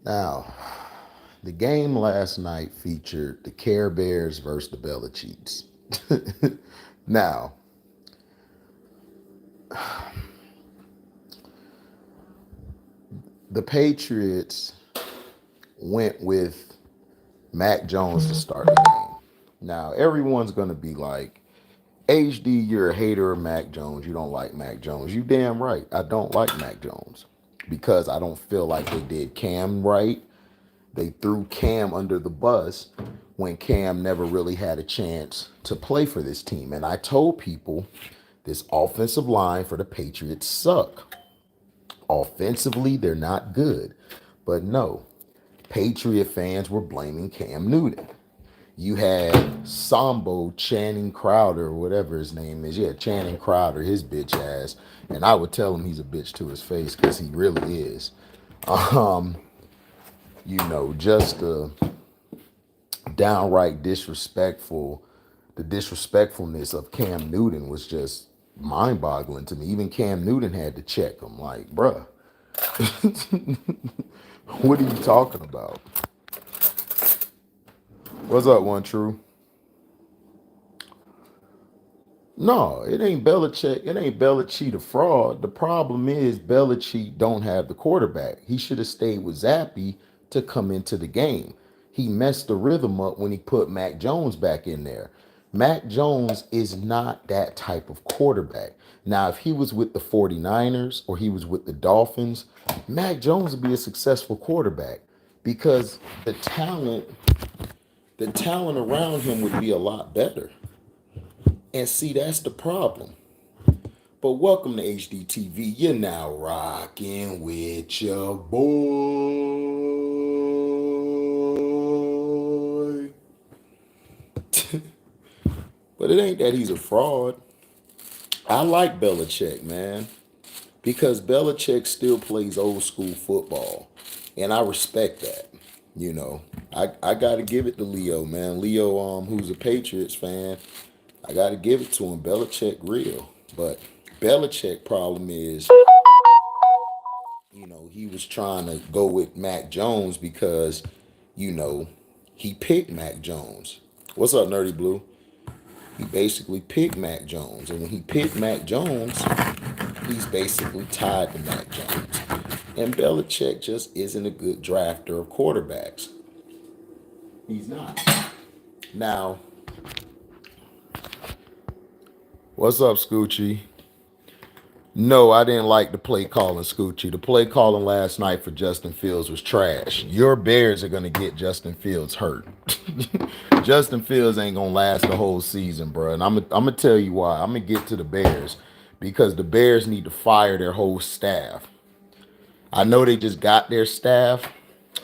Now, the game last night featured the Carebears versus the Belicheats. Now, the Patriots went with Mac Jones to start the game. Now, everyone's going to be like, HD, you're a hater of Mac Jones. You don't like Mac Jones. You damn right. I don't like Mac Jones because I don't feel like they did Cam right. They threw Cam under the bus when Cam never really had a chance to play for this team. And I told people this offensive line for the Patriots suck. Offensively, they're not good. But no, Patriot fans were blaming Cam Newton. You had Sambo Channing Crowder, or whatever his name is. Yeah, Channing Crowder, his bitch ass. And I would tell him he's a bitch to his face because he really is. Um, just the downright disrespectful, the disrespectfulness of Cam Newton was just mind-boggling to me. Even Cam Newton had to check him. Like, bruh, what are you talking about? What's up, One True? No, it ain't Belichick. It ain't Belichick a fraud. The problem is Belichick don't have the quarterback. He should have stayed with Zappy to come into the game. He messed the rhythm up when he put Mac Jones back in there. Mac Jones is not that type of quarterback. Now, if he was with the 49ers or he was with the Dolphins, Mac Jones would be a successful quarterback because the talent around him would be a lot better. And see, that's the problem. But welcome to HDiiTV. You're now rocking with your boy. But it ain't that he's a fraud. I like Belichick, man, because Belichick still plays old school football. And I respect that. I got to give it to Leo, man. Leo, who's a Patriots fan, I got to give it to him. Belichick real. But Belichick problem is, he was trying to go with Mac Jones because, you know, he picked Mac Jones. What's up, Nerdy Blue? He basically picked Mac Jones. And when he picked Mac Jones, he's basically tied to Mac Jones. And Belichick just isn't a good drafter of quarterbacks. He's not. Now, what's up, Scoochie? No, I didn't like the play calling, Scoochie. The play calling last night for Justin Fields was trash. Your Bears are going to get Justin Fields hurt. Justin Fields ain't going to last the whole season, bro. And I'm going to tell you why. I'm going to get to the Bears because the Bears need to fire their whole staff. I know they just got their staff,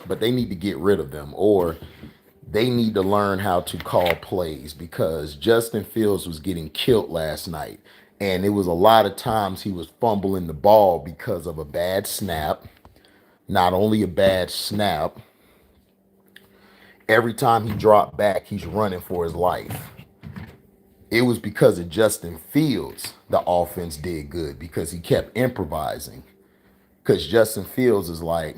but they need to get rid of them or they need to learn how to call plays because Justin Fields was getting killed last night. And it was a lot of times he was fumbling the ball because of a bad snap. Not only a bad snap, every time he dropped back, he's running for his life. It was because of Justin Fields the offense did good because he kept improvising. Because Justin Fields is like,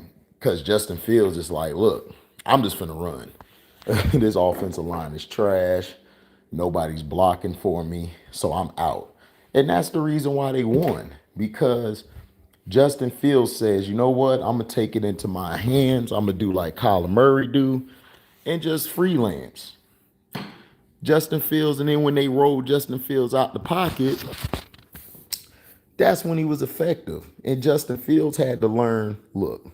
look, I'm just finna run. This offensive line is trash. Nobody's blocking for me, so I'm out. And that's the reason why they won. Because Justin Fields says, you know what? I'm going to take it into my hands. I'm going to do like Kyler Murray do and just freelance. Justin Fields, and then when they rolled Justin Fields out the pocket, that's when he was effective. And Justin Fields had to learn, look,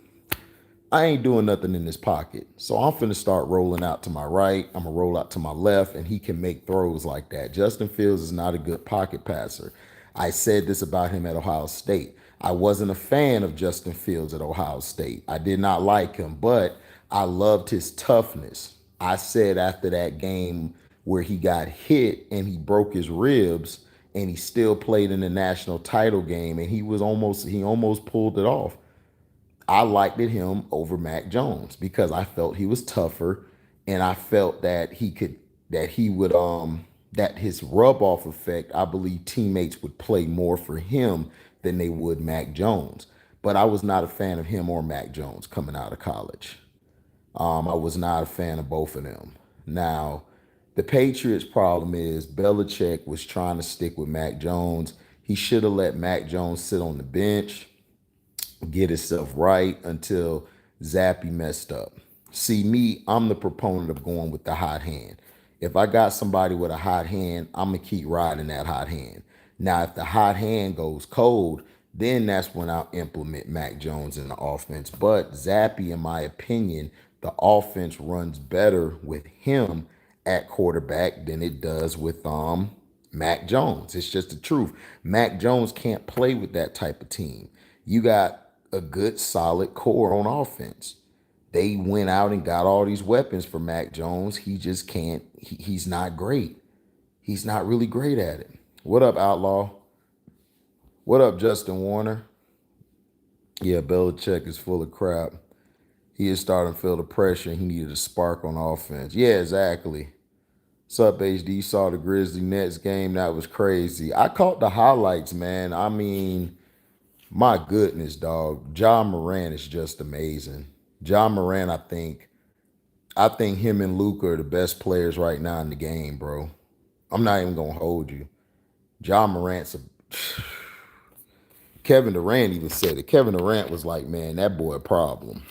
I ain't doing nothing in this pocket. So I'm finna start rolling out to my right. I'm gonna roll out to my left, and he can make throws like that. Justin Fields is not a good pocket passer. I said this about him at Ohio State. I wasn't a fan of Justin Fields at Ohio State. I did not like him, but I loved his toughness. I said after that game where he got hit and he broke his ribs and he still played in the national title game and he almost pulled it off. I liked him over Mac Jones because I felt he was tougher and I felt that his rub off effect, I believe teammates would play more for him than they would Mac Jones. but I was not a fan of him or Mac Jones coming out of college. I was not a fan of both of them. Now, the Patriots' problem is Belichick was trying to stick with Mac Jones. He should have let Mac Jones sit on the bench, get himself right until Zappy messed up. See, me, I'm the proponent of going with the hot hand. If I got somebody with a hot hand, I'm going to keep riding that hot hand. Now, if the hot hand goes cold, then that's when I'll implement Mac Jones in the offense. But Zappy, in my opinion, the offense runs better with him at quarterback than it does with Mac Jones. It's just the truth. Mac Jones can't play with that type of team. You got a good solid core on offense. They went out and got all these weapons for Mac Jones. He just can't. He's not great. He's not really great at it. What up, Outlaw? What up, Justin Warner? Yeah, Belichick is full of crap. He is starting to feel the pressure. He needed a spark on offense. Yeah, exactly. What's up, HD? Saw the Grizzly Nets game. That was crazy. I caught the highlights, man. I mean, my goodness, dog. John Moran is just amazing. John Moran, I think him and Luka are the best players right now in the game, bro. I'm not even gonna hold you. John Morant's a Kevin Durant even said it. Kevin Durant was like, man, that boy a problem.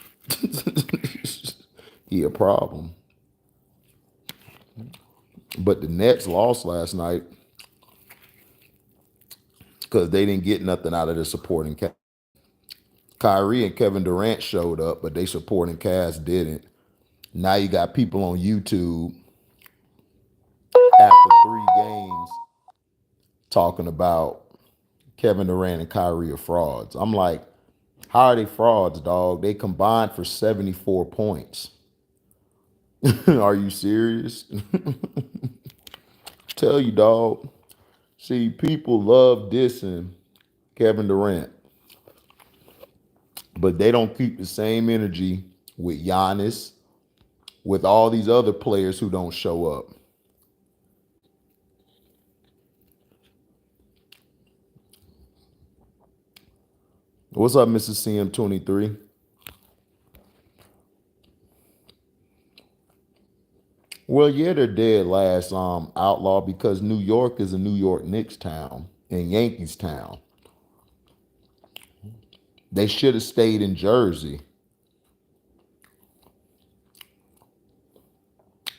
He a problem. But the Nets lost last night because they didn't get nothing out of the supporting cast. Kyrie and Kevin Durant showed up, but they supporting cast didn't. Now you got people on YouTube after 3 games talking about Kevin Durant and Kyrie are frauds. I'm like, how are they frauds, dog? They combined for 74 points. Are you serious? Tell you, dog. See, people love dissing Kevin Durant, but they don't keep the same energy with Giannis, with all these other players who don't show up. What's up, Mrs. CM23? Well, yeah, they're dead last, Outlaw, because New York is a New York Knicks town and Yankees town. They should have stayed in Jersey.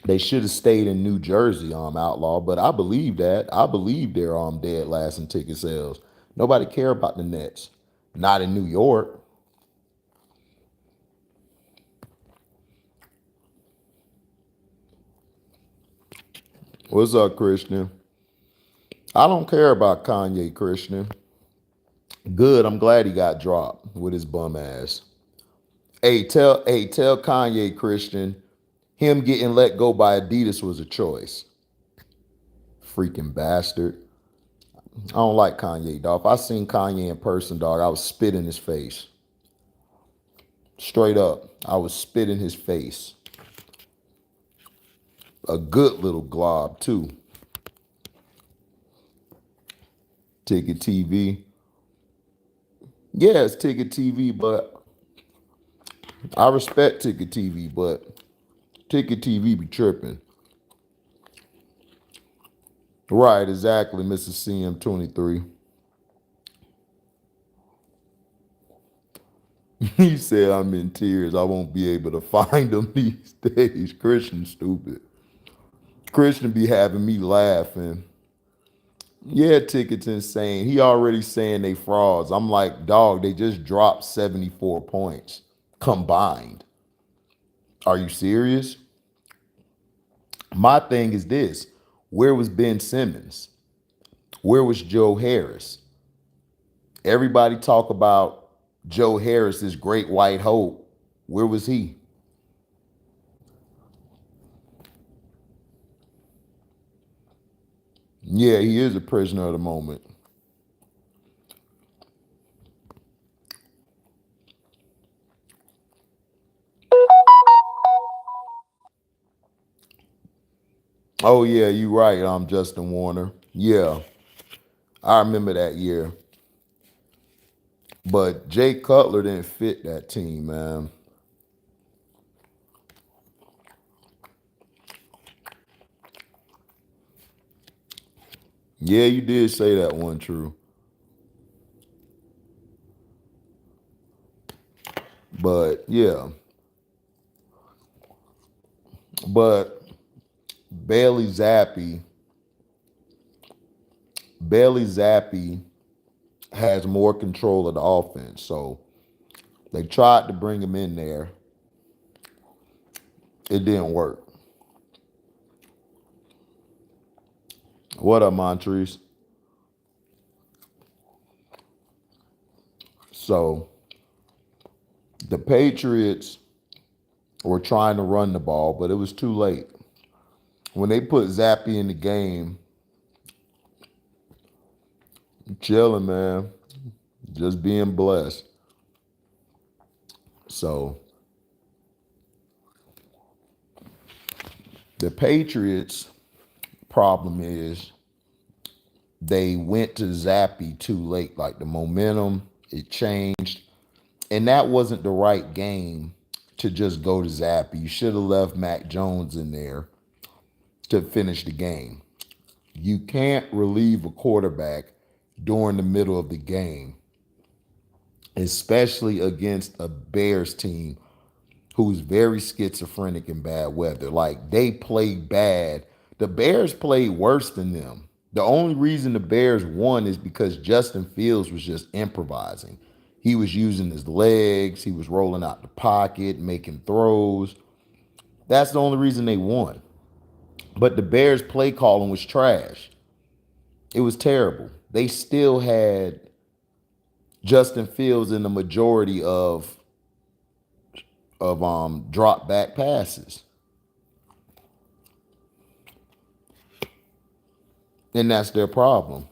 They should have stayed in New Jersey, Outlaw. But I believe that. I believe they're dead last in ticket sales. Nobody care about the Nets. Not in New York. What's up, Christian? I don't care about Kanye, Christian. Good. I'm glad he got dropped with his bum ass. Tell Kanye, Christian, him getting let go by Adidas was a choice. Freaking bastard. I don't like Kanye, dog. If I seen Kanye in person, dog, I would spit in his face. Straight up. I would spit in his face. A good little glob, too. Ticket TV. Yeah, it's Ticket TV, but I respect Ticket TV, but Ticket TV be tripping. Right, exactly, Mrs. CM23. He said, I'm in tears. I won't be able to find them these days. Christian stupid. Christian be having me laughing. Yeah, Ticket's insane. He already saying they frauds. I'm like, dog, they just dropped 74 points combined. Are you serious? My thing is this. Where was Ben Simmons? Where was Joe Harris? Everybody talk about Joe Harris's great white hope. Where was he? Yeah, he is a prisoner of the moment. Oh yeah, you right. I'm Justin Warner. Yeah, I remember that year. But Jay Cutler didn't fit that team, man. Yeah, you did say that one, true. But yeah. But Bailey Zappi, Bailey Zappi has more control of the offense. So they tried to bring him in there. It didn't work. What up, Montrese? So the Patriots were trying to run the ball, but it was too late. When they put Zappi in the game, chilling, man, just being blessed. So the Patriots' problem is they went to Zappi too late. Like the momentum, it changed. And that wasn't the right game to just go to Zappi. You should have left Mac Jones in there to finish the game. You can't relieve a quarterback during the middle of the game, especially against a Bears team who's very schizophrenic in bad weather. Like, they played bad. The Bears played worse than them. The only reason the Bears won is because Justin Fields was just improvising. He was using his legs. He was rolling out the pocket, making throws. That's the only reason they won. But the Bears play calling was trash. It was terrible. They still had Justin Fields in the majority of drop back passes. And that's their problem.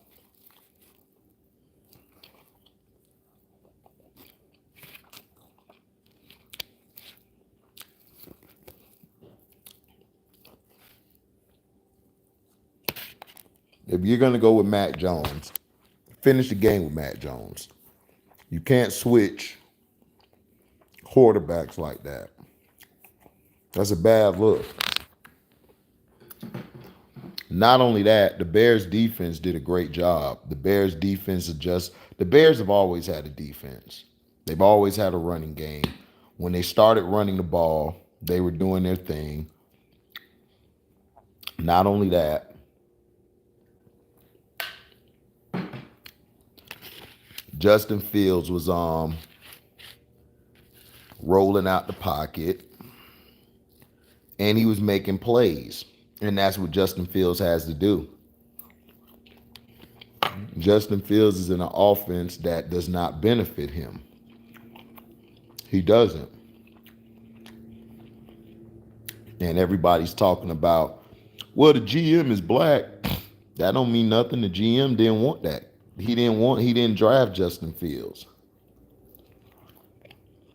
If you're going to go with Mac Jones, finish the game with Mac Jones. You can't switch quarterbacks like that. That's a bad look. Not only that, the Bears defense did a great job. The Bears defense the Bears have always had a defense. They've always had a running game. When they started running the ball, they were doing their thing. Not only that, Justin Fields was rolling out the pocket and he was making plays. And that's what Justin Fields has to do. Justin Fields is in an offense that does not benefit him. He doesn't. And everybody's talking about, well, the GM is black. That don't mean nothing. The GM didn't want that. He didn't draft Justin Fields.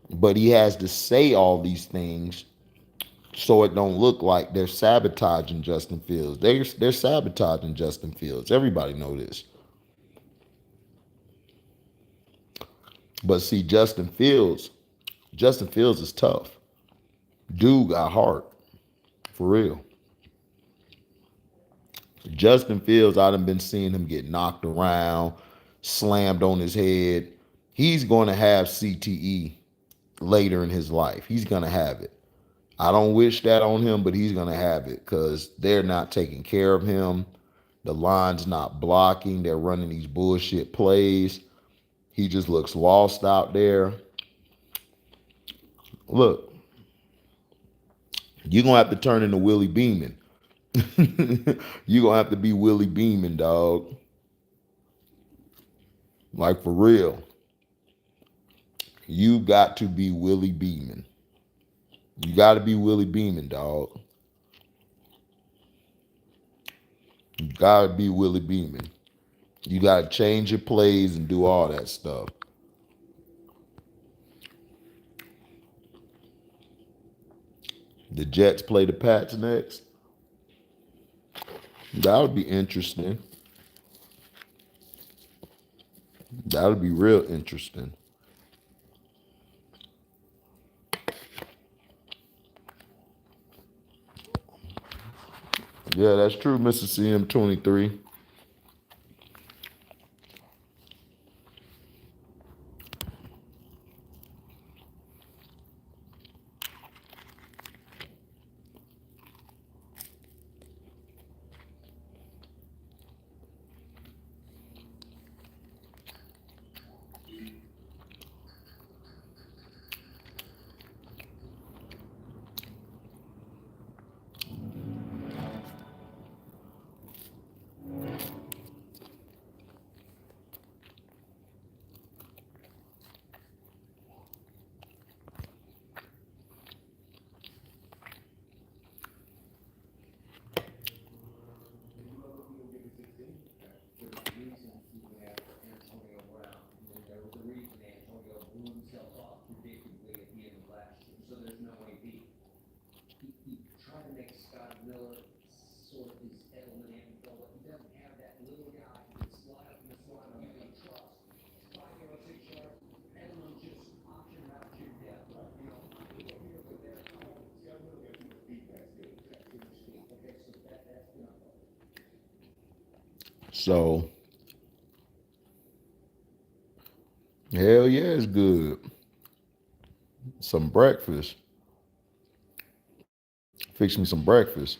But he has to say all these things so it don't look like they're sabotaging Justin Fields. They're sabotaging Justin Fields. Everybody know this. But see, Justin Fields is tough. Dude got heart. For real. Justin Fields, I done been seeing him get knocked around, slammed on his head. He's going to have CTE later in his life. He's going to have it. I don't wish that on him, but he's going to have it because they're not taking care of him. The line's not blocking. They're running these bullshit plays. He just looks lost out there. Look, you're going to have to turn into Willie Beeman. You're going to have to be Willie Beeman, dog. Like, for real. You got to be Willie Beeman. You got to be Willie Beeman, dog. You got to be Willie Beeman. You got to change your plays and do all that stuff. The Jets play the Pats next. That would be interesting. That would be real interesting. Yeah, that's true, Mr. CM23. So, hell yeah, it's good. Some breakfast. Fix me some breakfast.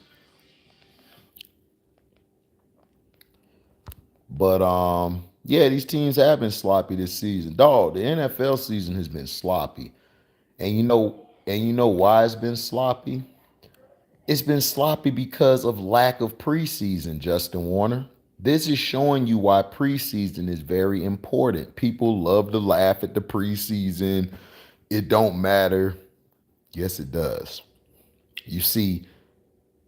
But yeah, these teams have been sloppy this season. Dog, the NFL season has been sloppy. And you know why it's been sloppy? It's been sloppy because of lack of preseason, Justin Warner. This is showing you why preseason is very important. People love to laugh at the preseason. It don't matter. Yes, it does. You see,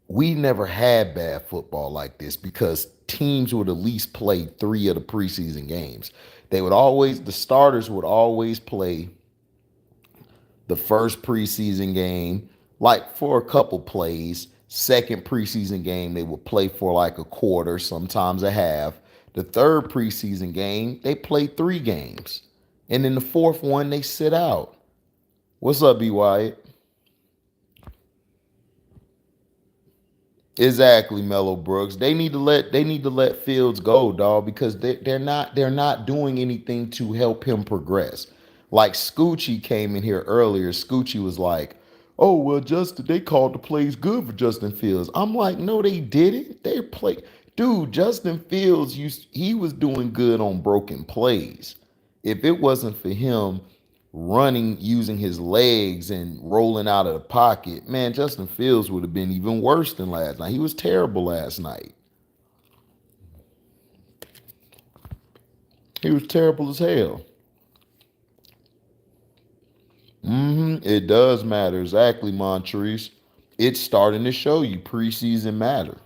we never had bad football like this because teams would at least play 3 of the preseason games. The starters would always play the first preseason game, like for a couple plays. Second preseason game, they would play for like a quarter, sometimes a half. The third preseason game, they play 3 games. And then the fourth one, they sit out. What's up, B. Wyatt? Exactly, Mello Brooks. They need to let Fields go, dog, because they're not doing anything to help him progress. Like Scoochie came in here earlier. Scoochie was like, "Oh well, Justin, they called the plays good for Justin Fields." I'm like, "No, they didn't. They play, dude. Justin Fields, he was doing good on broken plays. If it wasn't for him running using his legs and rolling out of the pocket, man, Justin Fields would have been even worse than last night. He was terrible last night. He was terrible as hell. It does matter. Exactly, Montrese. It's starting to show you preseason matter.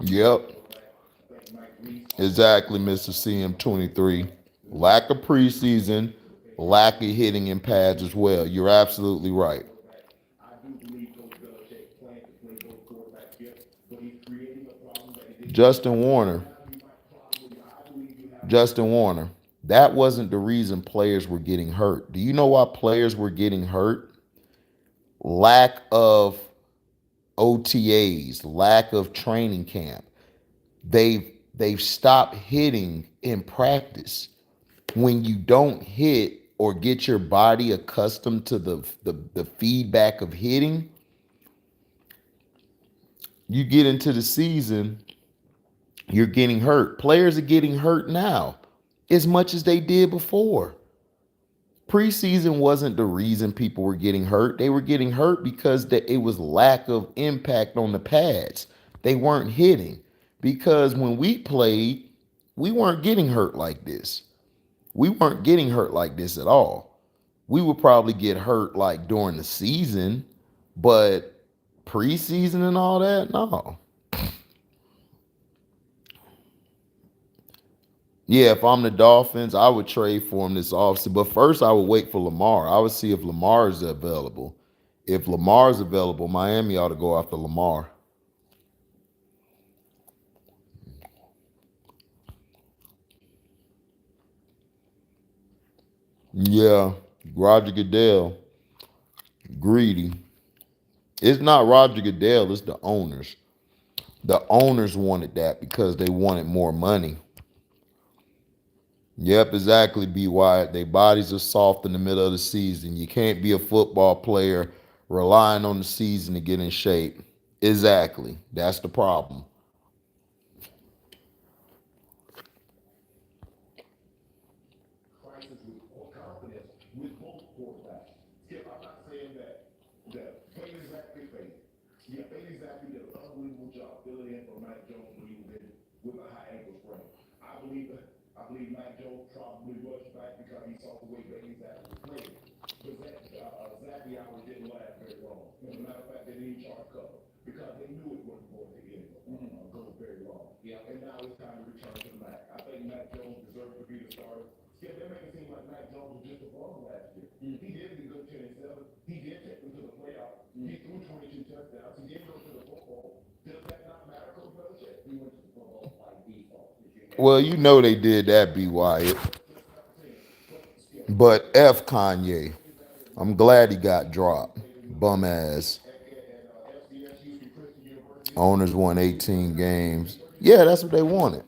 Yep. Exactly, Mr. CM23. Lack of preseason, lack of hitting in pads as well. You're absolutely right. Justin Warner. Justin Warner. That wasn't the reason players were getting hurt. Do you know why players were getting hurt? Lack of OTAs, lack of training camp. They've stopped hitting in practice. When you don't hit or get your body accustomed to the feedback of hitting, you get into the season, you're getting hurt. Players are getting hurt now as much as they did before. Preseason wasn't the reason people were getting hurt. They were getting hurt because it was lack of impact on the pads. They weren't hitting. Because when we played, we weren't getting hurt like this. We weren't getting hurt like this at all. We would probably get hurt like during the season, but preseason and all that, no. Yeah, if I'm the Dolphins, I would trade for him this offseason. But first, I would wait for Lamar. I would see if Lamar is available. If Lamar's available, Miami ought to go after Lamar. Yeah, Roger Goodell, greedy. It's not Roger Goodell, it's the owners. The owners wanted that because they wanted more money. Yep, exactly, B. Wyatt. Their bodies are soft in the middle of the season. You can't be a football player relying on the season to get in shape. Exactly. That's the problem. Well, you know they did that, B. Wyatt. But F Kanye. I'm glad he got dropped. Bum ass. Owners won 18 games. Yeah, that's what they wanted.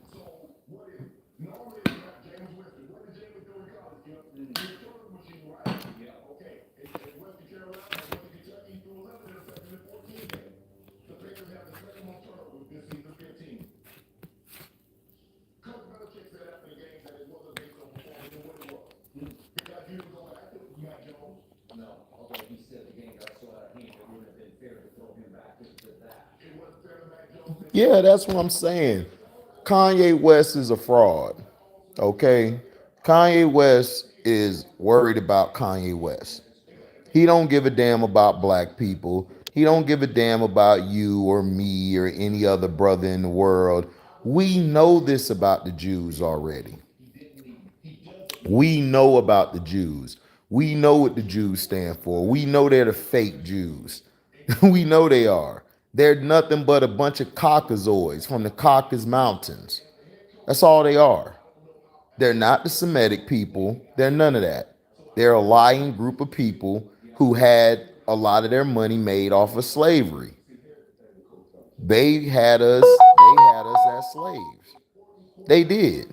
Yeah, that's what I'm saying. Kanye West is a fraud. Okay? Kanye West is worried about Kanye West. He don't give a damn about black people. He don't give a damn about you or me or any other brother in the world. We know this about the Jews already. We know about the Jews. We know what the Jews stand for. We know they're the fake Jews. We know they are. They're nothing but a bunch of Caucasoids from the Caucasus Mountains. That's all they are. They're not the Semitic people. They're none of that. They're a lying group of people who had a lot of their money made off of slavery. They had us as slaves. They did.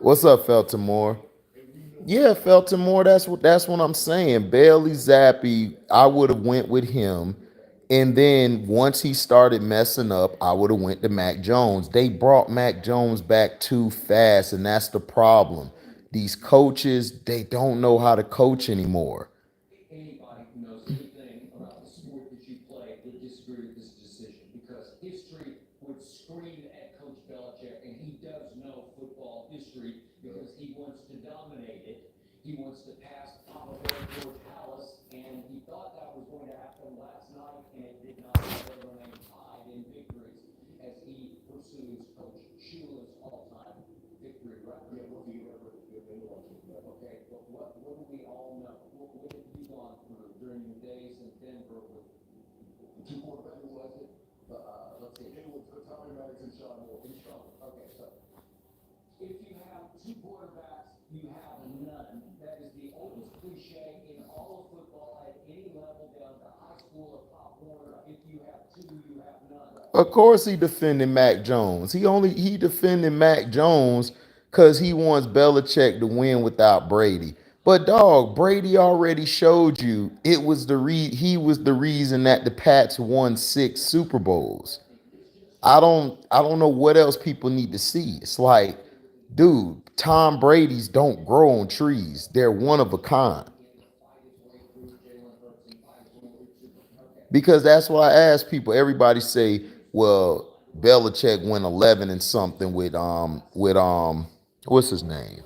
What's up, Feltimore? Yeah, Feltimore. That's what I'm saying. Bailey Zappi, I would have went with him. And then once he started messing up, I would have went to Mac Jones. They brought Mac Jones back too fast, and that's the problem. These coaches, they don't know how to coach anymore. Of course he defended Mac Jones. He defended Mac Jones because he wants Belichick to win without Brady. But dog, Brady already showed you he was the reason that the Pats won 6 Super Bowls. I don't know what else people need to see. It's like, dude, Tom Brady's don't grow on trees. They're one of a kind. Because that's why I ask people. Everybody say, well, Belichick went 11 and something with what's his name?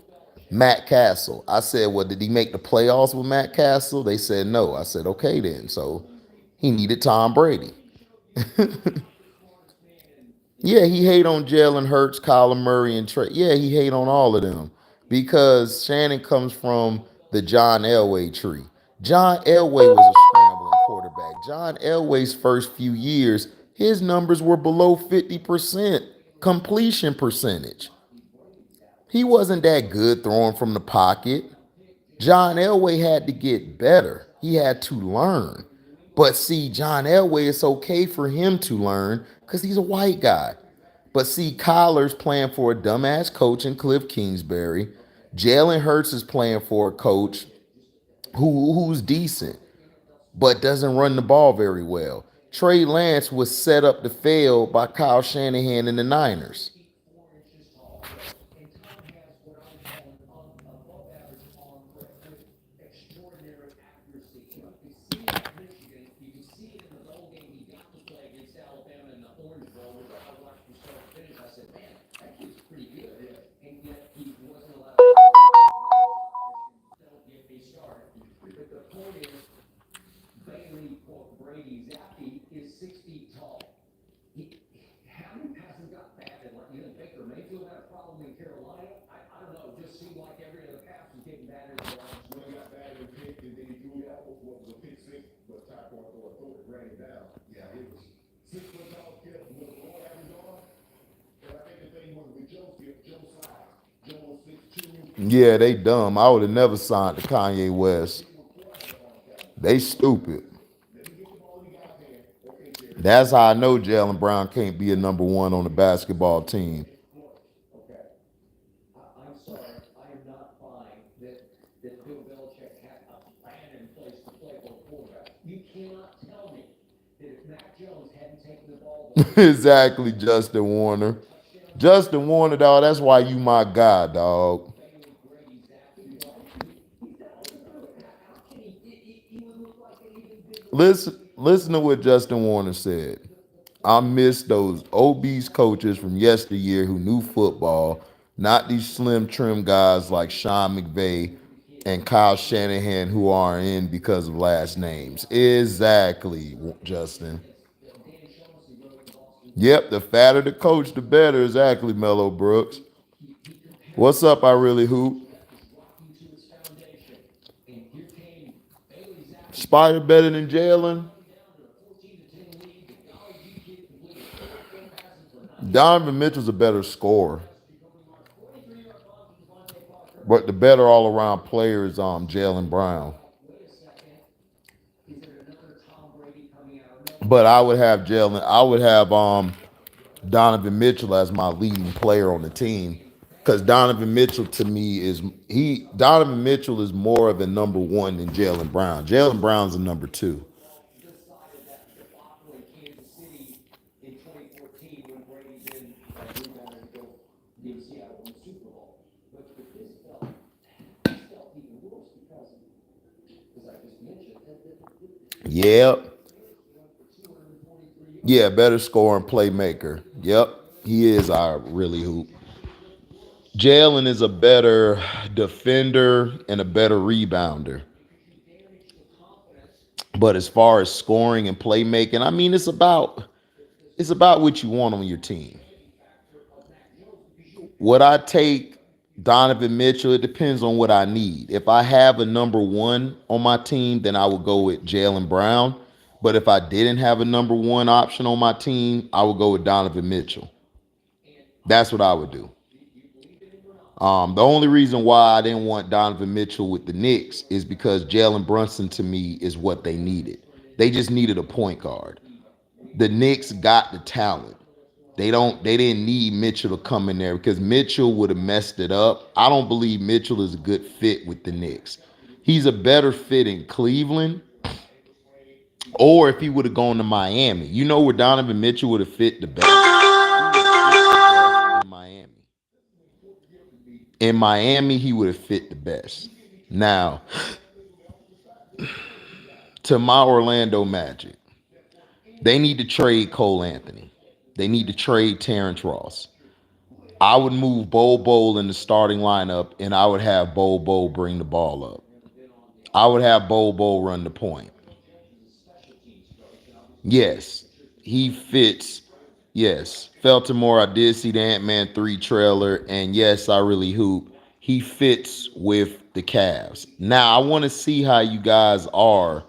Matt Castle. I said, well, did he make the playoffs with Matt Castle? They said no. I said, okay then. So he needed Tom Brady. Yeah, he hate on Jalen Hurts, Kyler Murray, and Trey. Yeah, he hate on all of them because Shannon comes from the John Elway tree. John Elway was a scrambling quarterback. John Elway's first few years, his numbers were below 50% completion percentage. He wasn't that good throwing from the pocket. John Elway had to get better. He had to learn. But see, John Elway, it's okay for him to learn because he's a white guy. But see, Kyler's playing for a dumbass coach in Cliff Kingsbury. Jalen Hurts is playing for a coach who's decent, but doesn't run the ball very well. Trey Lance was set up to fail by Kyle Shanahan and the Niners. Yeah, they dumb. I would have never signed to Kanye West. They stupid. That's how I know Jalen Brown can't be a number one on the basketball team. Exactly, Justin Warner. Justin Warner, dog. That's why you my guy, dog. Listen to what Justin Warner said. I miss those obese coaches from yesteryear who knew football, not these slim trim guys like Sean McVay and Kyle Shanahan who are in because of last names. Exactly, Justin. Yep, the fatter the coach, the better. Exactly, Mello Brooks. What's up, I really hoop? Spider better than Jalen? Donovan Mitchell's a better scorer, but the better all around player is Jalen Brown. But I would have Jalen. I would have Donovan Mitchell as my leading player on the team because Donovan Mitchell to me is he. Donovan Mitchell is more of a number one than Jalen Brown. Jalen Brown's a number two. Yep. Yeah, better scoring playmaker. Yep. He is our really hoop. Jalen is a better defender and a better rebounder. But as far as scoring and playmaking, I mean it's about what you want on your team. Would I take Donovan Mitchell? It depends on what I need. If I have a number one on my team, then I would go with Jalen Brown. But if I didn't have a number one option on my team, I would go with Donovan Mitchell. That's what I would do. The only reason why I didn't want Donovan Mitchell with the Knicks is because Jalen Brunson to me is what they needed. They just needed a point guard. The Knicks got the talent. They didn't need Mitchell to come in there because Mitchell would have messed it up. I don't believe Mitchell is a good fit with the Knicks. He's a better fit in Cleveland or if he would have gone to Miami. You know where Donovan Mitchell would have fit the best? He would have fit the best in Miami. In Miami, he would have fit the best. Now, to my Orlando Magic, they need to trade Cole Anthony. They need to trade Terrence Ross. I would move Bol in the starting lineup, and I would have Bol bring the ball up. I would have Bol run the point. Yes. He fits. Yes, Feltimore. I did see the Ant-Man 3 trailer, and yes, I really hoop. He fits with the Cavs. Now I want to see how you guys are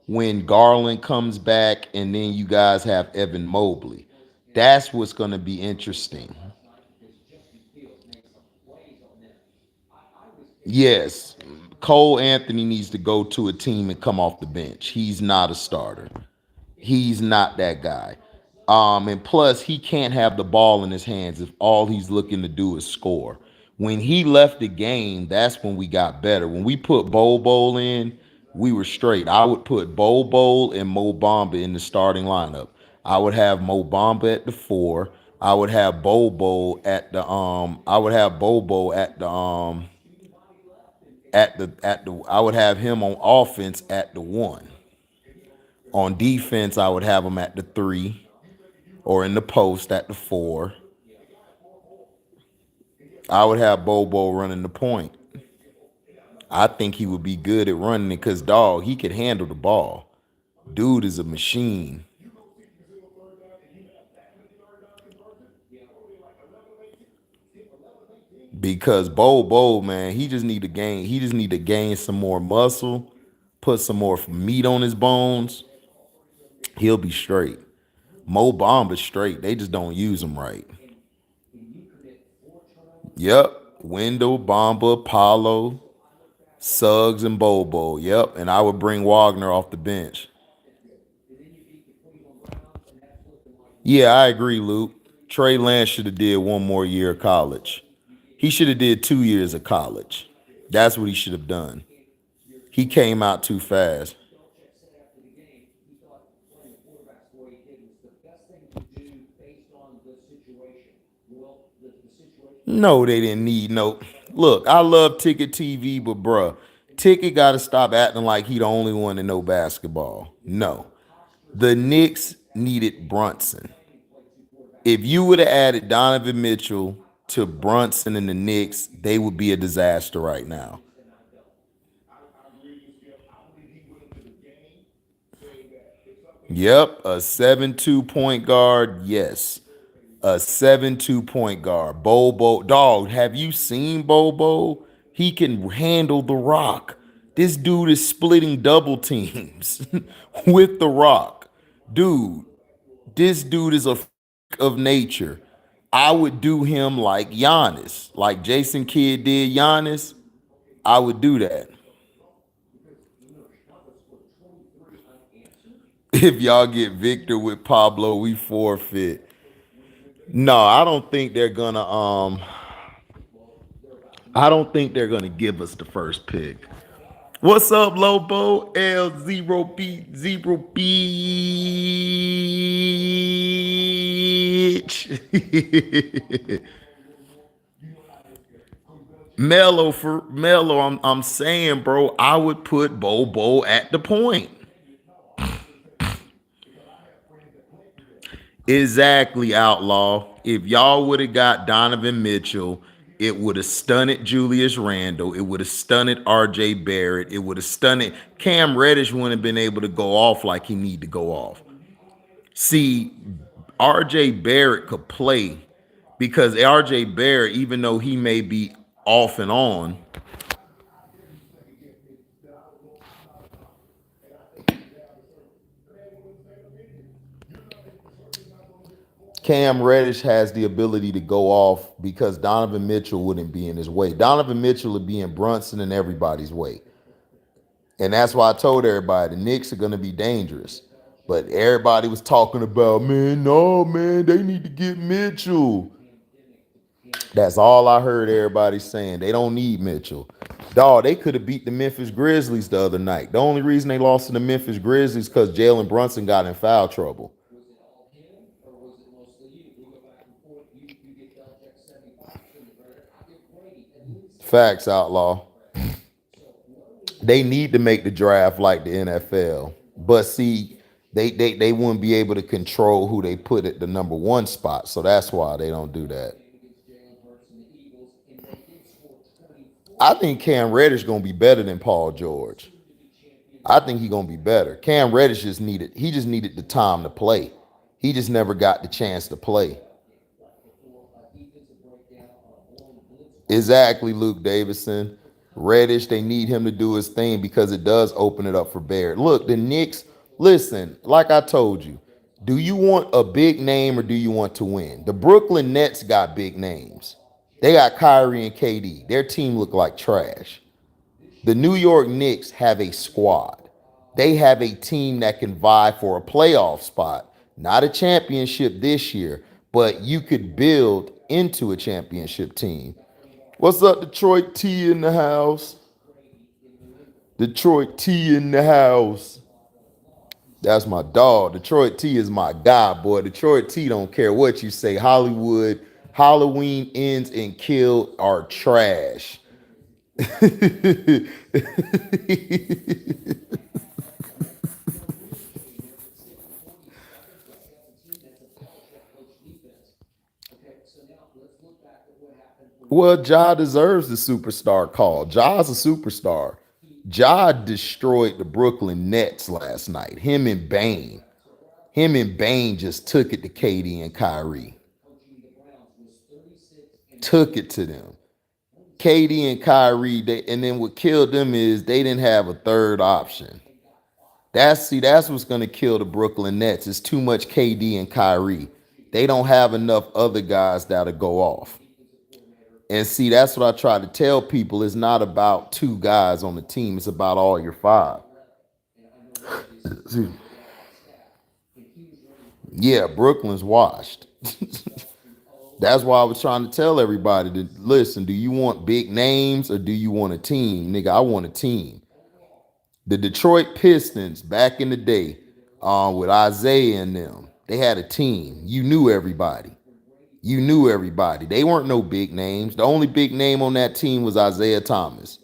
when Garland comes back, and then you guys have Evan Mobley. That's what's going to be interesting. Yes, Cole Anthony needs to go to a team and come off the bench. He's not a starter. He's not that guy. And plus, he can't have the ball in his hands if all he's looking to do is score. When he left the game, that's when we got better. When we put Bowl in, we were straight. I would put Bowl and Mo Bamba in the starting lineup. I would have Mo Bamba at the 4. I would have Bowl at the I would have Bobo at the I would have him on offense at the 1. On defense, I would have him at the 3 or in the post at the 4. I would have Bobo running the point. I think he would be good at running it because, dog, he could handle the ball. Dude is a machine. Because Bobo, man, he just need to gain some more muscle, put some more meat on his bones. He'll be straight. Mo Bamba's straight. They just don't use him right. Yep. Wendell, Bamba, Paulo, Suggs, and Bobo. Yep. And I would bring Wagner off the bench. Yeah, I agree, Luke. Trey Lance should have did one more year of college. He should have did 2 years of college. That's what he should have done. He came out too fast. No, they didn't need no. Look, I love Ticket TV, but bruh, Ticket got to stop acting like he the only one to know basketball. No, the Knicks needed Brunson. If you would have added Donovan Mitchell to Brunson and the Knicks, they would be a disaster right now. Yep, a 7-2 point guard. Yes, a 7-2 point guard. Bobo, dog. Have you seen Bobo? He can handle the rock. This dude is splitting double teams with the rock, dude. This dude is a freak of nature. I would do him like Giannis, like Jason Kidd did Giannis. I would do that. If y'all get Victor with Pablo, we forfeit. No, I don't think they're gonna give us the first pick. What's up, Lobo? L0B0 bitch. Mello, I'm saying, bro, I would put Bobo at the point. Exactly, Outlaw. If y'all would have got Donovan Mitchell, it would have stunted Julius Randle. It would have stunted RJ Barrett. It would have stunted Cam Reddish wouldn't have been able to go off like he need to go off. See, RJ Barrett could play because RJ Barrett, even though he may be off and on, Cam Reddish has the ability to go off because Donovan Mitchell wouldn't be in his way. Donovan Mitchell would be in Brunson and everybody's way. And that's why I told everybody the Knicks are going to be dangerous. But everybody was talking about, man, no, man, they need to get Mitchell. That's all I heard everybody saying. They don't need Mitchell. Dog, they could have beat the Memphis Grizzlies the other night. The only reason they lost to the Memphis Grizzlies because Jalen Brunson got in foul trouble. Facts, Outlaw. They need to make the draft like the NFL. But see, they wouldn't be able to control who they put at the number 1 spot. So that's why they don't do that. I think Cam Reddish gonna be better than Paul George. I think he's gonna be better. Cam Reddish just needed the time to play. He just never got the chance to play. Exactly, Luke Davison. Reddish, they need him to do his thing because it does open it up for Baird. Look, the Knicks, listen, like I told you, do you want a big name or do you want to win? The Brooklyn Nets got big names. They got Kyrie and KD. Their team look like trash. The New York Knicks have a squad. They have a team that can vie for a playoff spot. Not a championship this year, but you could build into a championship team. What's up, Detroit T in the house? Detroit T in the house. That's my dog. Detroit T is my guy, boy. Detroit T don't care what you say. Hollywood, Halloween ends and killed are trash. Well, Ja deserves the superstar call. Ja's a superstar. Ja destroyed the Brooklyn Nets last night. Him and Bane just took it to KD and Kyrie. Took it to them. KD and Kyrie, and then what killed them is they didn't have a third option. That's what's gonna kill the Brooklyn Nets. It's too much KD and Kyrie. They don't have enough other guys that'll go off. And see, that's what I try to tell people. It's not about two guys on the team. It's about all your five. Yeah, Brooklyn's washed. That's why I was trying to tell everybody to listen. Do you want big names or do you want a team? Nigga, I want a team. The Detroit Pistons back in the day, with Isaiah and them, they had a team. You knew everybody. You knew everybody. They weren't no big names. The only big name on that team was Isaiah Thomas.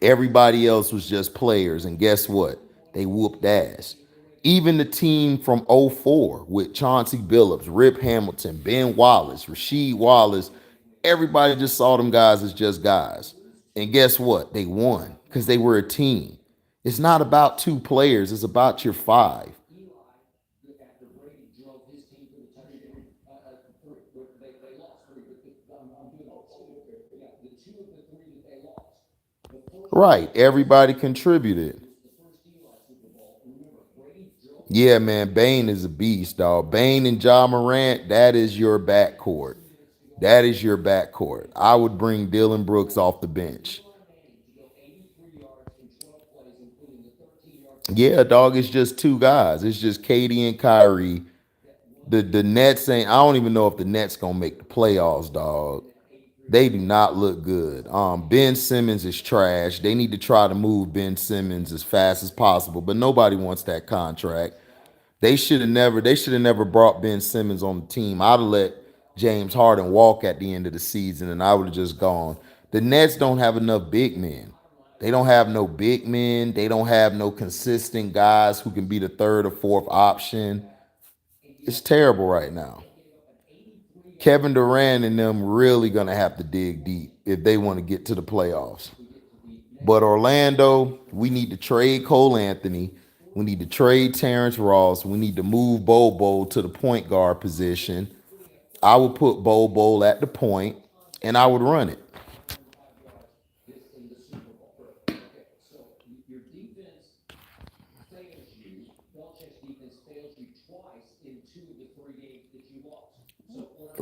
Everybody else was just players. And guess what? They whooped ass. Even the team from '04 with Chauncey Billups, Rip Hamilton, Ben Wallace, Rasheed Wallace, everybody just saw them guys as just guys. And guess what? They won because they were a team. It's not about two players. It's about your five. Right. Everybody contributed. Yeah, man. Bane is a beast, dog. Bane and Ja Morant, that is your backcourt. That is your backcourt. I would bring Dylan Brooks off the bench. Yeah, dog, it's just two guys. It's just KD and Kyrie. The Nets ain't. I don't even know if the Nets gonna make the playoffs, dog. They do not look good. Ben Simmons is trash. They need to try to move Ben Simmons as fast as possible, but nobody wants that contract. They should have never brought Ben Simmons on the team. I'd have let James Harden walk at the end of the season and I would have just gone. The Nets don't have enough big men. They don't have no big men. They don't have no consistent guys who can be the third or fourth option. It's terrible right now. Kevin Durant and them really gonna have to dig deep if they want to get to the playoffs. But Orlando, we need to trade Cole Anthony. We need to trade Terrence Ross. We need to move Bobo to the point guard position. I would put Bobo at the point, and I would run it.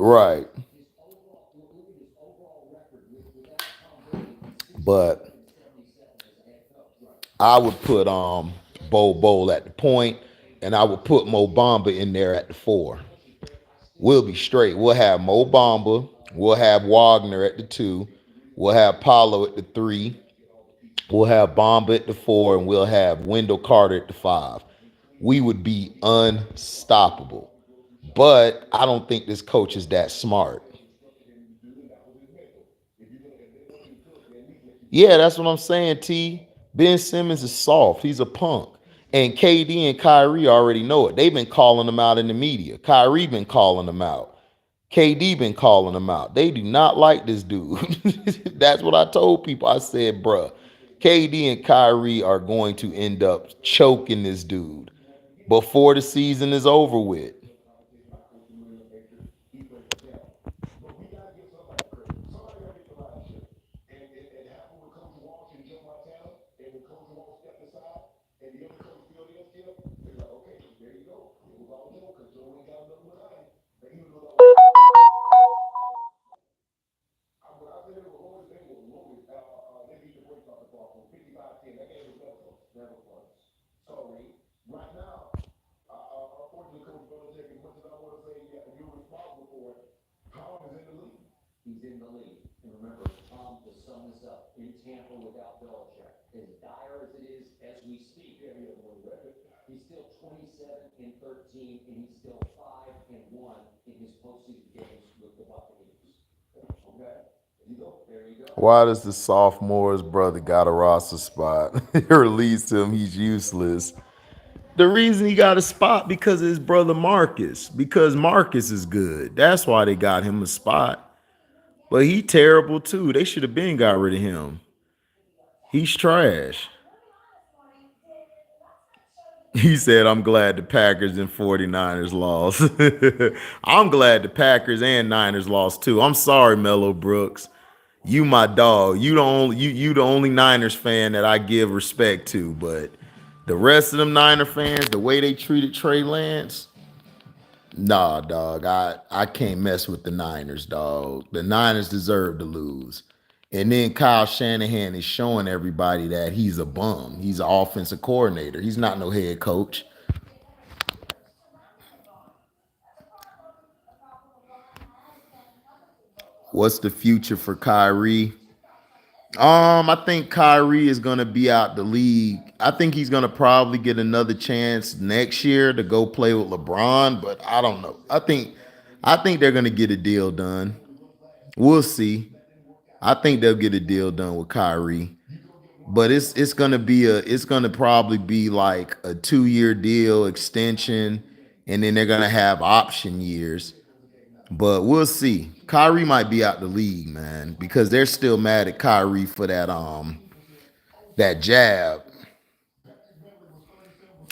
Right. But I would put Bobo at the point, and I would put Mo Bamba in there at the four. We'll be straight. We'll have Mo Bamba. We'll have Wagner at the two. We'll have Paulo at the three. We'll have Bamba at the four, and we'll have Wendell Carter at the five. We would be unstoppable. But I don't think this coach is that smart. Yeah, that's what I'm saying, T. Ben Simmons is soft. He's a punk. And KD and Kyrie already know it. They've been calling him out in the media. Kyrie been calling him out. KD been calling him out. They do not like this dude. That's what I told people. I said, bruh, KD and Kyrie are going to end up choking this dude. before the season is over with. He's in the league. And remember, Tom, to sum this up, in Tampa without Belichick, as dire as it is as we speak, he's still 27-13, and he's still 5-1 in his postseason games with the Buccaneers. Okay, there you go. There you go. Why does the sophomore's brother got a roster spot? Release him. He's useless. The reason he got a spot because of his brother Marcus. Because Marcus is good. That's why they got him a spot. But he terrible too. They should have been got rid of him. He's trash. He said, I'm glad the Packers and 49ers lost. I'm glad the Packers and Niners lost too. I'm sorry, Mello Brooks. You my dog. You the only Niners fan that I give respect to. But the rest of them Niner fans, the way they treated Trey Lance, nah, dog. I can't mess with the Niners, dog. The Niners deserve to lose. And then Kyle Shanahan is showing everybody that he's a bum. He's an offensive coordinator. He's not no head coach. What's the future for Kyrie? I think Kyrie is gonna be out the league. I think he's gonna probably get another chance next year to go play with LeBron, but I don't know. I think they're gonna get a deal done. We'll see. I think they'll get a deal done with Kyrie. But it's gonna probably be like a 2-year deal extension, and then they're gonna have option years. But we'll see. Kyrie might be out the league, man, because they're still mad at Kyrie for that jab.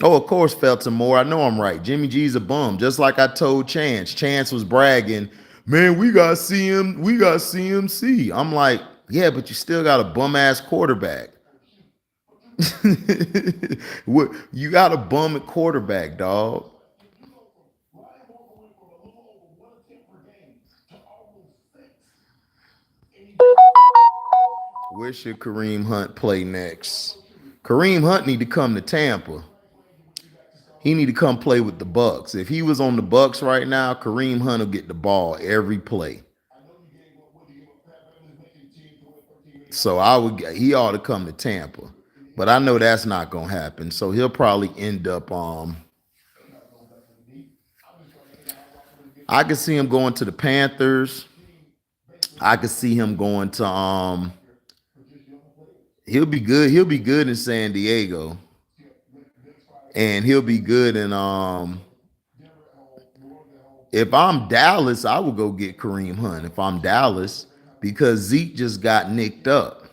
Oh, of course, Felton Moore. I know I'm right. Jimmy G's a bum, just like I told Chance. Chance was bragging, man. We got CM, we got CMC. I'm like, yeah, but you still got a bum ass quarterback. What you got a bum at quarterback, dog? Where should Kareem Hunt play next? Kareem Hunt need to come to Tampa. He need to come play with the Bucks. If he was on the Bucks right now, Kareem Hunt will get the ball every play. So he ought to come to Tampa. But I know that's not gonna happen. So he'll probably end up I could see him going to the Panthers. I could see him going to he'll be good. He'll be good in San Diego. And he'll be good in if I'm Dallas, I would go get Kareem Hunt if I'm Dallas because Zeke just got nicked up.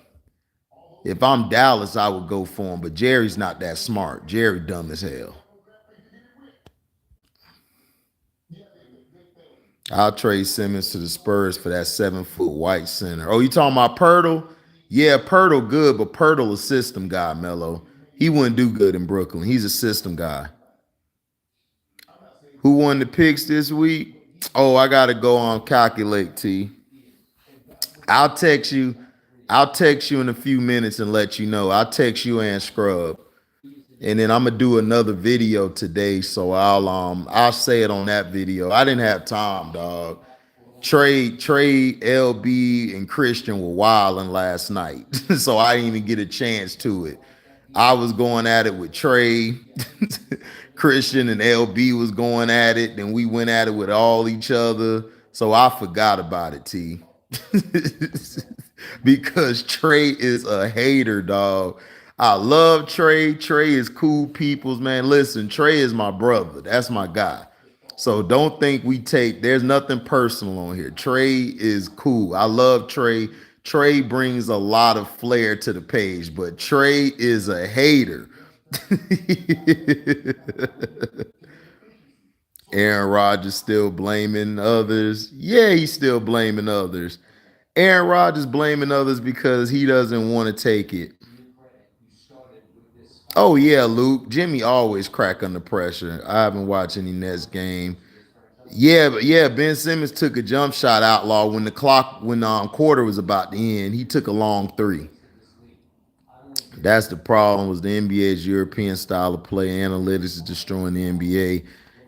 If I'm Dallas, I would go for him, but Jerry's not that smart. Jerry dumb as hell. I'll trade Simmons to the Spurs for that 7-foot white center. Oh, you talking about Pirtle? Yeah, Pirtle good, but Pirtle a system guy, Mello. He wouldn't do good in Brooklyn. He's a system guy. Who won the picks this week? Oh, I gotta go on calculate, T. I'll text you. I'll text you in a few minutes and let you know. I'll text you and Scrub. And then I'm gonna do another video today, so I'll say it on that video. I didn't have time, dog. Trey, LB, and Christian were wilding last night, so I didn't even get a chance to it. I was going at it with Trey, Christian, and LB was going at it. Then we went at it with all each other, so I forgot about it, T. Because Trey is a hater, dog. I love Trey. Trey is cool peoples, man. Listen, Trey is my brother. That's my guy. So don't think there's nothing personal on here. Trey is cool. I love Trey. Trey brings a lot of flair to the page, but Trey is a hater. Aaron Rodgers still blaming others. Yeah, he's still blaming others. Aaron Rodgers blaming others because he doesn't want to take it. Oh yeah, Luke. Jimmy always crack under pressure. I haven't watched any Nets game. Yeah, but yeah, Ben Simmons took a jump shot outlaw when quarter was about to end. He took a long three. That's the problem. Was the NBA's European style of play. Analytics is destroying the NBA.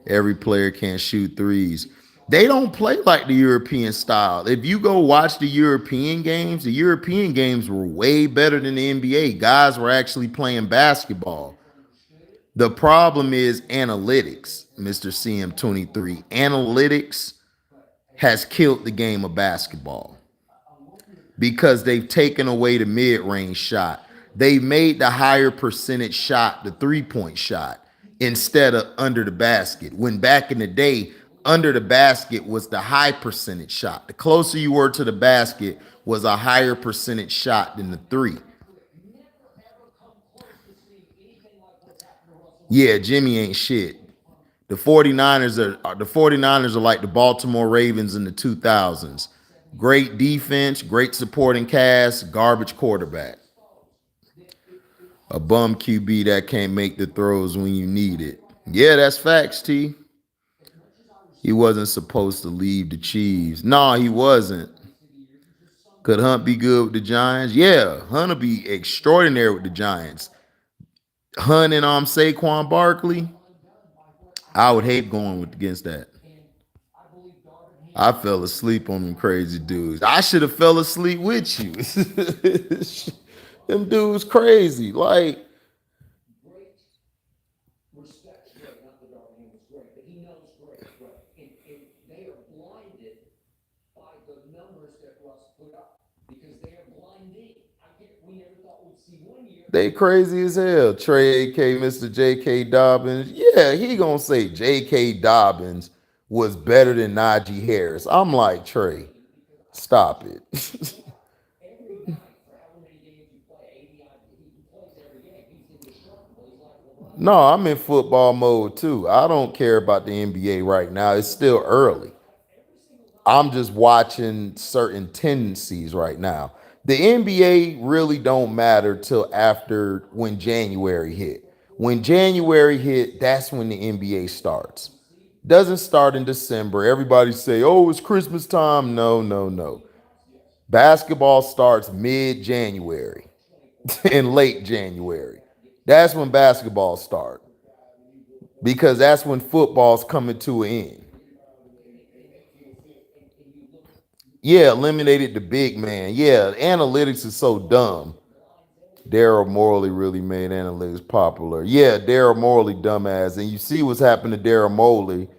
Every player can't shoot threes. They don't play like the European style. If you go watch the European games were way better than the NBA. Guys were actually playing basketball. The problem is analytics, Mr. CM23. Analytics has killed the game of basketball because they've taken away the mid-range shot. They made the higher percentage shot the three-point shot instead of under the basket. When back in the day, under the basket was the high percentage shot. The closer you were to the basket was a higher percentage shot than the three. Yeah, Jimmy ain't shit. The 49ers are like the Baltimore Ravens in the 2000s. Great defense, great supporting cast, garbage quarterback. A bum QB that can't make the throws when you need it. Yeah, that's facts, T. He wasn't supposed to leave the Chiefs. No, he wasn't. Could Hunt be good with the Giants? Yeah, Hunt will be extraordinary with the Giants. Hunt and Saquon Barkley, I would hate going against that. I fell asleep on them crazy dudes. I should have fell asleep with you. Them dudes crazy. Like, Respect's great, not that Darwin was great, but he knows great, right? And they are blinded by the numbers that Russ put up because they are blinded. We never thought we'd see 1 year. they crazy as hell. Trey AK, Mr. J.K. Dobbins. Yeah, he gonna say J.K. Dobbins was better than Najee Harris. I'm like, Trey, stop it. Every night for however many games you play, 80 he plays every game. He's in the short, but he's like LeBron. No, I'm in football mode too. I don't care about the NBA right now. It's still early. I'm just watching certain tendencies right now. The NBA really don't matter till after when January hit. When January hit, that's when the NBA starts. Doesn't start in December. Everybody say, "Oh, it's Christmas time." No, no, no. Basketball starts mid-January and late January. That's when basketball starts because that's when football's coming to an end. Yeah, eliminated the big man. Yeah, analytics is so dumb. Daryl Morley really made analytics popular. Yeah, Daryl Morley, dumbass. And you see what's happened to Daryl Morley.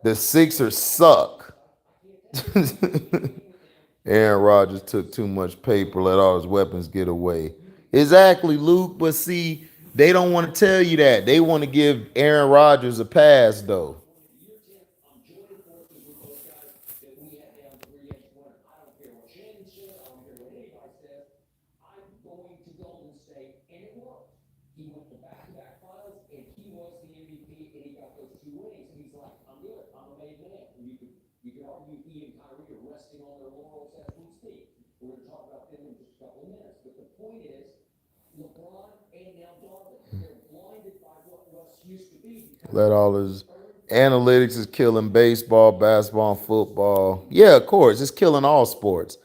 The Sixers suck. Aaron Rodgers took too much paper, let all his weapons get away. Exactly, Luke. But see, they don't want to tell you that. They want to give Aaron Rodgers a pass, though. I'm joining forces with those guys that we had down 3-edge one. I don't care what Shane said. I don't care what anybody says. I'm going to Golden State, and it worked. He went to back-to-back finals, and he was the MVP, and he got those 2 rings. And he's like, I'm good. I'm a made man. And you could argue he and Kyrie are resting on their laurels as we speak. We're going to talk about them in just a couple of minutes. But the point is, LeBron and now Darwin, they're blinded by what Russ used to be. Let all his analytics is killing baseball, basketball, and football. Yeah, of course, it's killing all sports.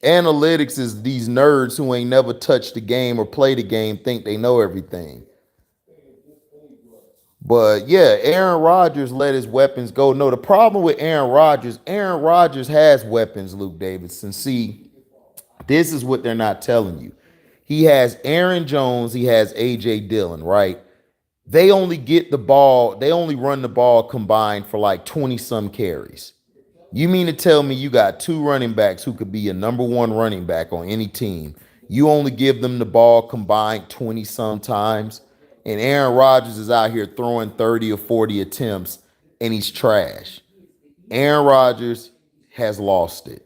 Analytics is these nerds who ain't never touched the game or played the game think they know everything. But yeah, Aaron Rodgers let his weapons go. No, the problem with Aaron Rodgers has weapons, Luke Davidson. See, this is what they're not telling you. He has Aaron Jones, he has A.J. Dillon, right? They only get the ball, they only run the ball combined for like 20 some carries. You mean to tell me you got two running backs who could be a number one running back on any team? You only give them the ball combined 20 some times, and Aaron Rodgers is out here throwing 30 or 40 attempts, and he's trash. Aaron Rodgers has lost it.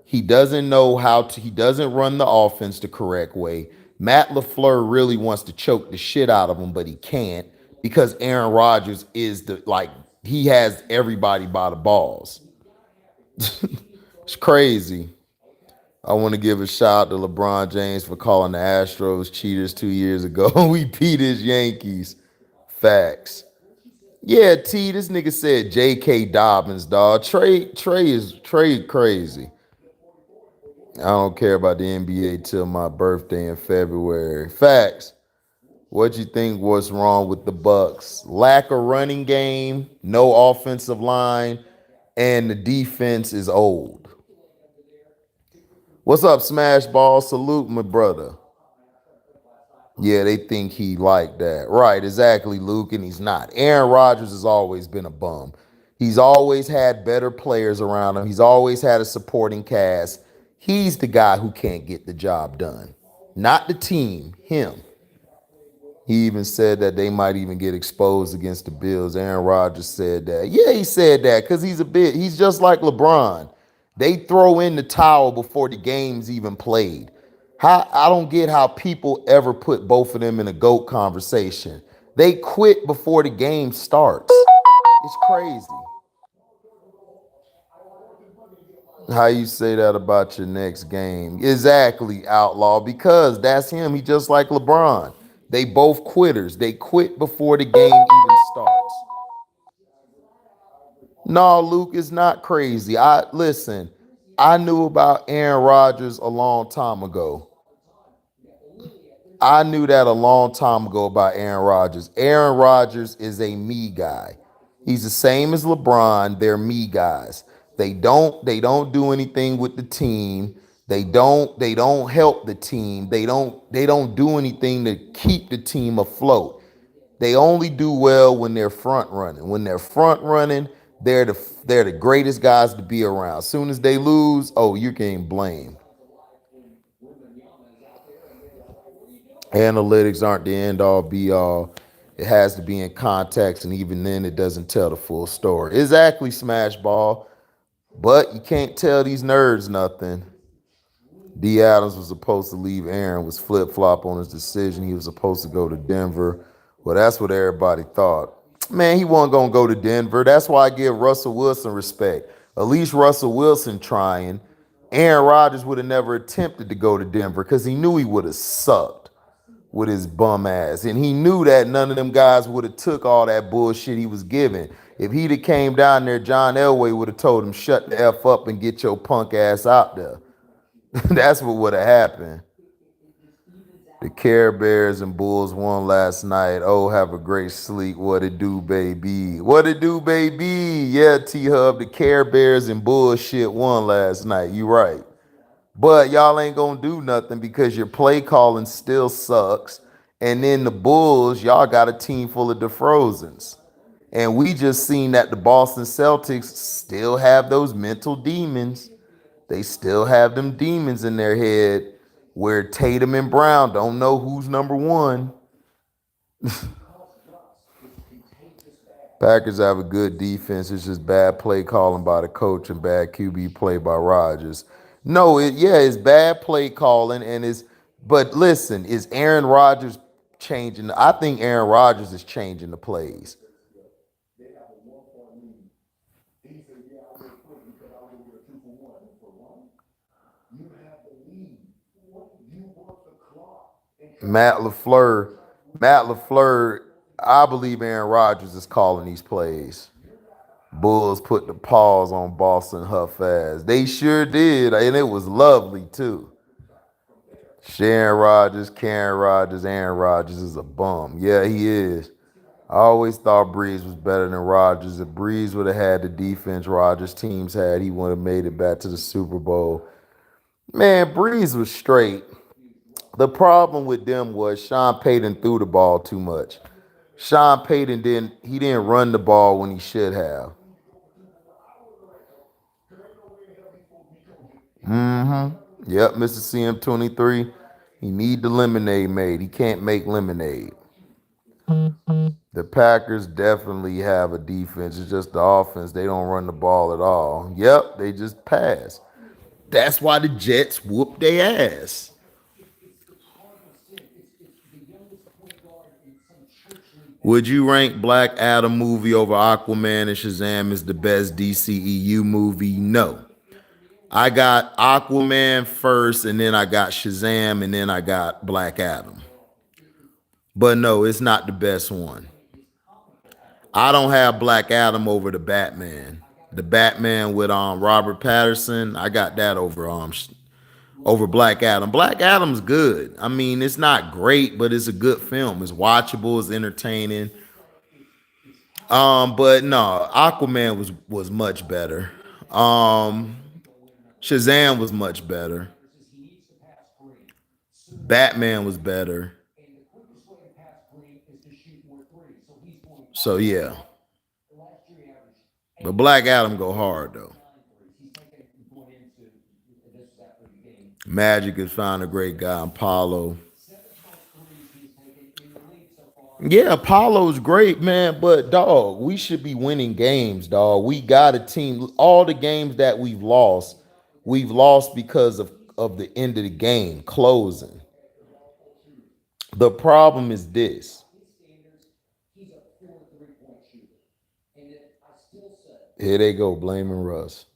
He doesn't know how to, he doesn't run the offense the correct way. Matt LaFleur really wants to choke the shit out of him, but he can't because Aaron Rodgers is he has everybody by the balls. It's crazy. I want to give a shout out to LeBron James for calling the Astros cheaters 2 years ago. We beat his Yankees. Facts. Yeah, T, this nigga said J.K. Dobbins, dog. Trey crazy. I don't care about the NBA till my birthday in February. Facts. What you think was wrong with the Bucks? Lack of running game, no offensive line, and the defense is old. What's up, Smash Ball? Salute my brother. Yeah, they think he like that. Right, exactly, Luke, and he's not. Aaron Rodgers has always been a bum. He's always had better players around him. He's always had a supporting cast. He's the guy who can't get the job done. Not the team, him. He even said that they might even get exposed against the Bills. Aaron Rodgers said that. Yeah, he said that because he's just like LeBron. They throw in the towel before the game's even played. I don't get how people ever put both of them in a GOAT conversation. They quit before the game starts. It's crazy. How you say that about your next game? Exactly, Outlaw, because that's him. He just like LeBron. They both quitters. They quit before the game even starts. No, Luke is not crazy. Listen. I knew about Aaron Rodgers a long time ago. I knew that a long time ago about Aaron Rodgers. Aaron Rodgers is a me guy. He's the same as LeBron. They're me guys. They don't do anything with the team. They don't help the team. They don't do anything to keep the team afloat. They only do well when they're front running. When they're front running, they're the greatest guys to be around. As soon as they lose, oh, you're getting blamed. Analytics aren't the end all be all. It has to be in context, and even then, it doesn't tell the full story. Exactly, Smash Ball. But you can't tell these nerds nothing. D. Adams was supposed to leave. Aaron was flip flop on his decision. He was supposed to go to Denver. Well, that's what everybody thought. Man, he wasn't gonna go to Denver. That's why I give Russell Wilson respect. At least Russell Wilson trying. Aaron Rodgers would have never attempted to go to Denver because he knew he would have sucked with his bum ass. And he knew that none of them guys would have took all that bullshit he was giving. If he'd have came down there, John Elway would have told him, shut the F up and get your punk ass out there. That's what would have happened. The Carebears and Bulls won last night. Oh, have a great sleep. What it do, baby? What it do, baby? Yeah, T-Hub, the Carebears and bullshit won last night. You right. But y'all ain't gonna do nothing because your play calling still sucks. And then the Bulls, y'all got a team full of DeFrozens. And we just seen that the Boston Celtics still have those mental demons. They still have them demons in their head where Tatum and Brown don't know who's number one. Packers have a good defense. It's just bad play calling by the coach and bad QB play by Rodgers. No, it's bad play calling but listen, is Aaron Rodgers changing? I think Aaron Rodgers is changing the plays. Matt LaFleur, I believe Aaron Rodgers is calling these plays. Bulls put the pause on Boston Huff ass. They sure did, and it was lovely too. Sharon Rodgers, Karen Rodgers, Aaron Rodgers is a bum. Yeah, he is. I always thought Breeze was better than Rodgers. If Breeze would have had the defense Rodgers teams had, he would have made it back to the Super Bowl. Man, Breeze was straight. The problem with them was Sean Payton threw the ball too much. Sean Payton didn't run the ball when he should have. Yep, Mr. CM23. He need the lemonade made. He can't make lemonade. The Packers definitely have a defense. It's just the offense. They don't run the ball at all. Yep, they just pass. That's why the Jets whoop their ass. Would you rank Black Adam movie over Aquaman and Shazam as the best DCEU movie? No. I got Aquaman first, and then I got Shazam, and then I got Black Adam. But no, it's not the best one. I don't have Black Adam over the Batman. The Batman with Robert Pattinson, I got that over Black Adam. Black Adam's good. I mean, it's not great, but it's a good film. It's watchable, it's entertaining. But no, Aquaman was much better. Shazam was much better. Batman was better. So yeah. But Black Adam go hard though. Magic has found a great guy in Paulo. Yeah, Apollo's great, man. But dog, we should be winning games, dog. We got a team. All the games that we've lost because of the end of the game closing. The problem is this. Here they go blaming Russ.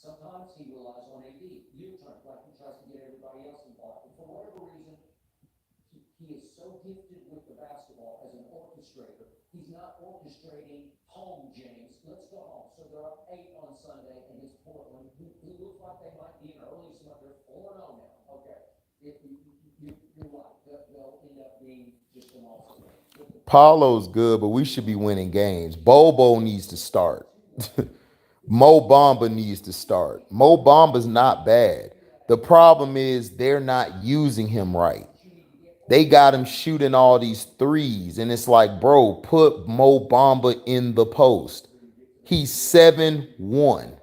Sometimes he relies on AD. You try, like he tries to get everybody else involved. And for whatever reason, he is so gifted with the basketball as an orchestrator. He's not orchestrating home, James. Let's go home. So they're up 8 on Sunday against Portland. Who looks like they might be in early slump. They're 4-0 now. Okay. You're right. They'll end up being just an awesome. Paulo's good, but we should be winning games. Bobo needs to start. Mo Bamba needs to start. Mo Bamba's not bad. The problem is they're not using him right. They got him shooting all these threes, and it's like, bro, put Mo Bamba in the post. He's 7'1".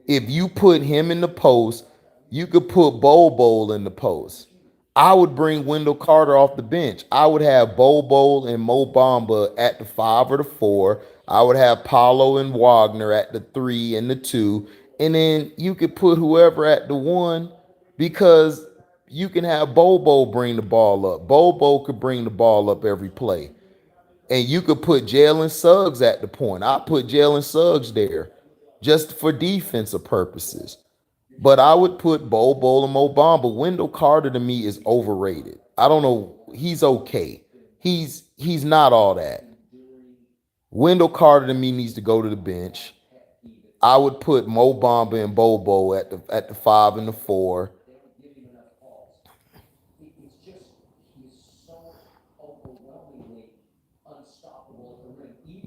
If you put him in the post, you could put Bobo in the post. I would bring Wendell Carter off the bench. I would have Bobo and Mo Bamba at the 5 or the 4. I would have Paulo and Wagner at the 3 and the 2. And then you could put whoever at the 1 because you can have Bobo bring the ball up. Bobo could bring the ball up every play. And you could put Jalen Suggs at the point. I put Jalen Suggs there just for defensive purposes. But I would put Bobo and Mo Bamba. Wendell Carter to me is overrated. I don't know. He's okay. He's not all that. Wendell Carter to me needs to go to the bench. I would put Mo Bamba and Bobo at the 5 and the 4.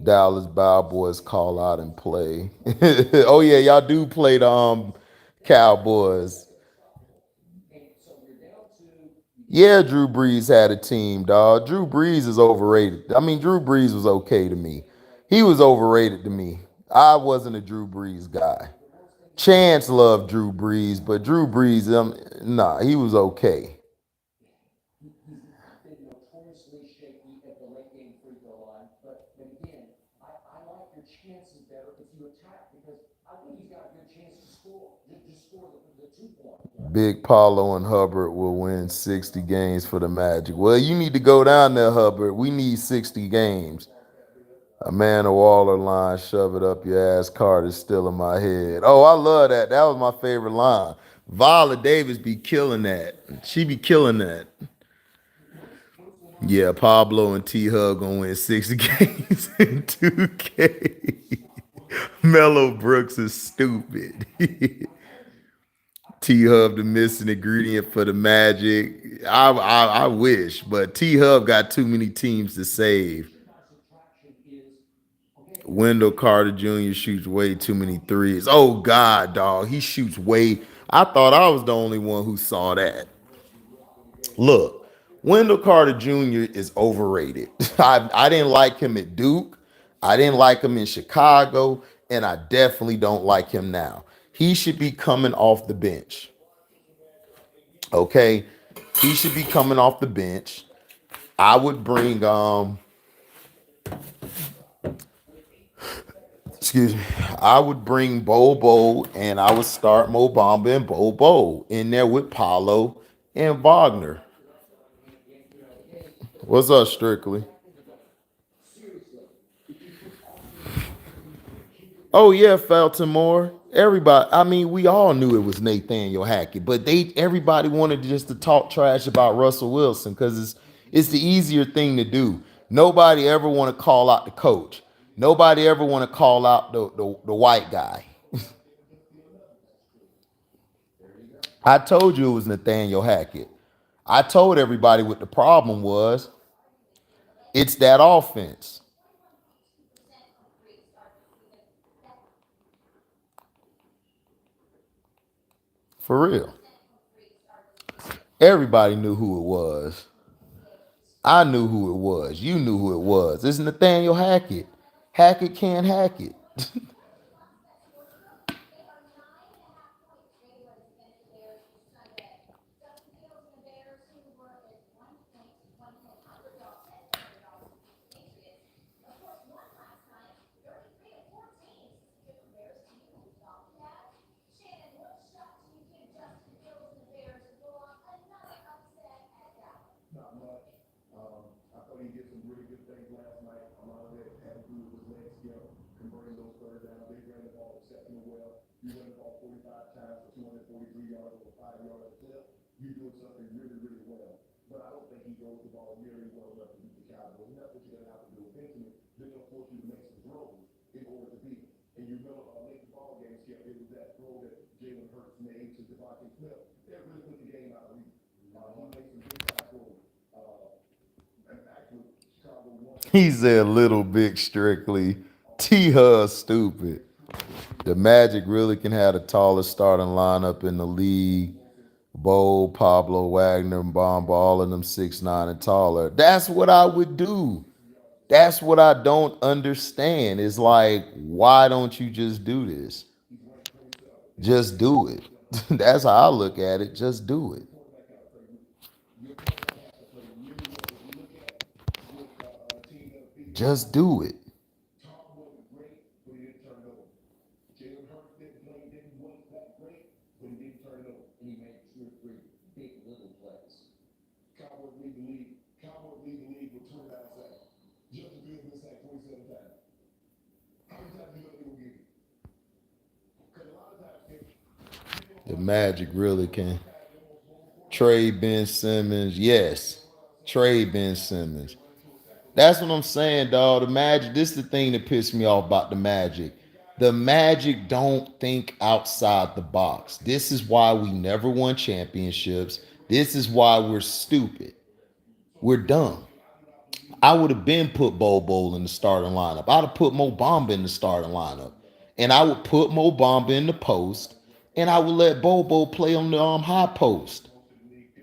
Dallas Cowboys call out and play. Oh yeah, y'all do play the Cowboys. Yeah, Drew Brees had a team, dog. Drew Brees is overrated. I mean, Drew Brees was okay to me. He was overrated to me. I wasn't a Drew Brees guy. Chance loved Drew Brees, but Drew Brees, nah, he was okay. Big Paulo and Hubbard will win 60 games for the Magic. Well, you need to go down there, Hubbard. We need 60 games. Amanda Waller line, shove it up your ass, Carter's still in my head. Oh, I love that. That was my favorite line. Viola Davis be killing that. She be killing that. Yeah, Pablo and T-Hub gonna win 60 games in 2K. Mello Brooks is stupid. T-Hub the missing ingredient for the Magic. I wish, but T-Hub got too many teams to save. Wendell Carter Jr. shoots way too many threes. Oh, God, dog. He shoots way. I thought I was the only one who saw that. Look, Wendell Carter Jr. is overrated. I didn't like him at Duke. I didn't like him in Chicago. And I definitely don't like him now. He should be coming off the bench. Okay? He should be coming off the bench. I would bring excuse me, I would bring Bobo and I would start Mo Bamba and Bobo in there with Paulo and Wagner. What's up, Strictly? Oh yeah, Felton Moore. Everybody, I mean, we all knew it was Nathaniel Hackett, but everybody wanted just to talk trash about Russell Wilson because it's the easier thing to do. Nobody ever want to call out the coach. Nobody ever want to call out the white guy. I told you it was Nathaniel Hackett. I told everybody what the problem was. It's that offense. For real. Everybody knew who it was. I knew who it was. You knew who it was. It's Nathaniel Hackett. Hackett can't hack it. He's a little big Strictly. T-Hud stupid. The Magic really can have the tallest starting lineup in the league. Bo, Pablo, Wagner, Bomba, all of them 6'9" and taller. That's what I would do. That's what I don't understand. It's like, why don't you just do this? Just do it. That's how I look at it. Just do it. Just do it. And he made two or three big little plays. The Magic really can. Trade Ben Simmons. Yes. Trade Ben Simmons. That's what I'm saying, dog. The Magic, this is the thing that pissed me off about the Magic. The Magic don't think outside the box. This is why we never won championships. This is why we're stupid. We're dumb. I would have been put Bowl in the starting lineup. I'd have put Mo Bamba in the starting lineup. And I would put Mo Bamba in the post. And I would let Bobo play on the high post.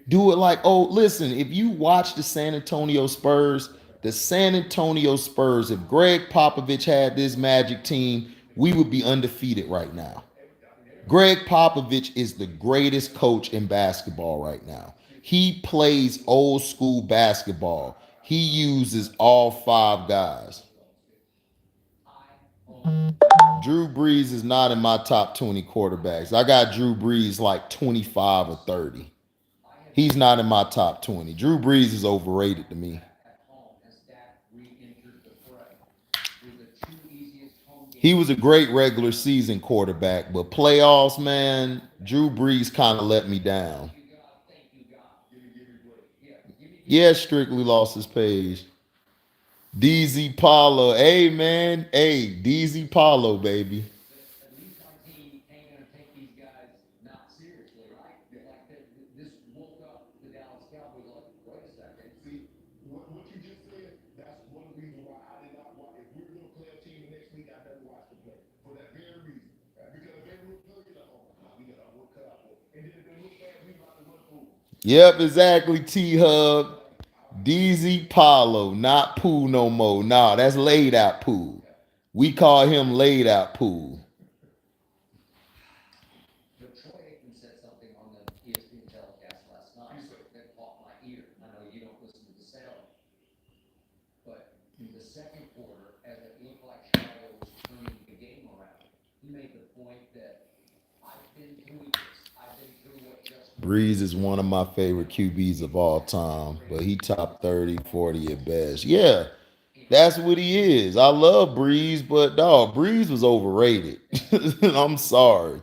Do it like, oh, listen, if you watch the San Antonio Spurs, if Greg Popovich had this Magic team, we would be undefeated right now. Greg Popovich is the greatest coach in basketball right now. He plays old school basketball. He uses all five guys. Drew Brees is not in my top 20 quarterbacks. I got Drew Brees like 25 or 30. He's not in my top 20. Drew Brees is overrated to me. He was a great regular season quarterback, but playoffs, man, Drew Brees kind of let me down. Yeah, Strictly lost his page. DZ Paulo. Hey, man. Hey, DZ Paulo, baby. Yep, exactly, T-Hub. DZ Paulo, not Pool no more. Nah, that's laid out Pool. We call him laid out Pool. Troy Aikman said something on the ESPN telecast last night that caught my ear. I know you don't listen to the sound, but in the second quarter, as it looked like Chicago was turning the game point that I've been through this. I've been through what Justin. Breeze is one of my favorite QBs of all time, but he top 30, 40 at best. Yeah, that's what he is. I love Breeze, but dog, Breeze was overrated. I'm sorry.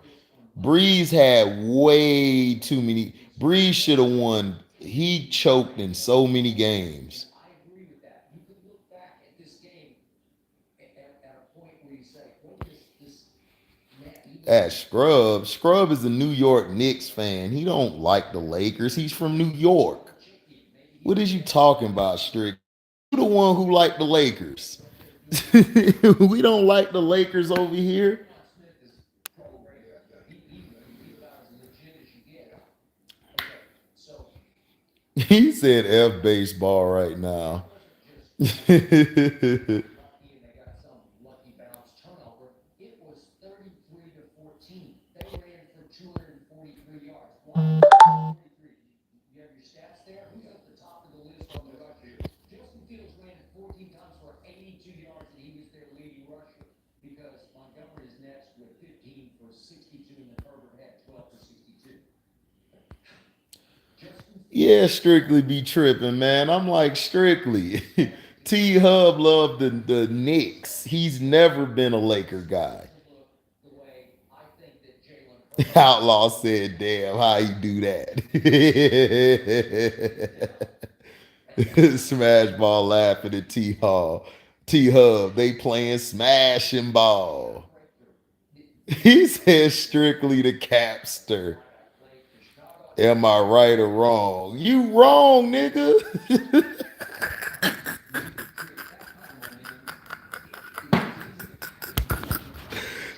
Breeze had way too many. Breeze should have won. He choked in so many games. I agree with that. You could look back at this game at a point where you say, what this man, he was At Scrub, Scrub is a New York Knicks fan. He don't like the Lakers. He's from New York. chicken. Maybe he What was is you there. talking about, Strick? You the one who liked the Lakers. We don't like the Lakers over here. Leon Smith is pro ready. He's about as legit as you get. Okay, so He said F baseball right now. lucky and they got some lucky bounce turnover. It was 33-14. They ran for 243 yards. Why 243? You have your stats there? Who's at the top of the list on the rusher? Justin Fields ran it 14 times for 82 yards, and he was their leading rusher because Montgomery is next with 15 for 62, and then Herbert had 12 for 62. Justin Yeah, Strictly be tripping, man. I'm like Strictly. T Hub loved the Knicks. He's never been a Laker guy. look the way I think that Jalen Hurts Outlaw said, "Damn, how you do that?" Smash ball laughing at T Hall. T Hub, they playing smashing ball. He said Strictly the capster. played for Chicago. Am I right or wrong? You wrong, nigga.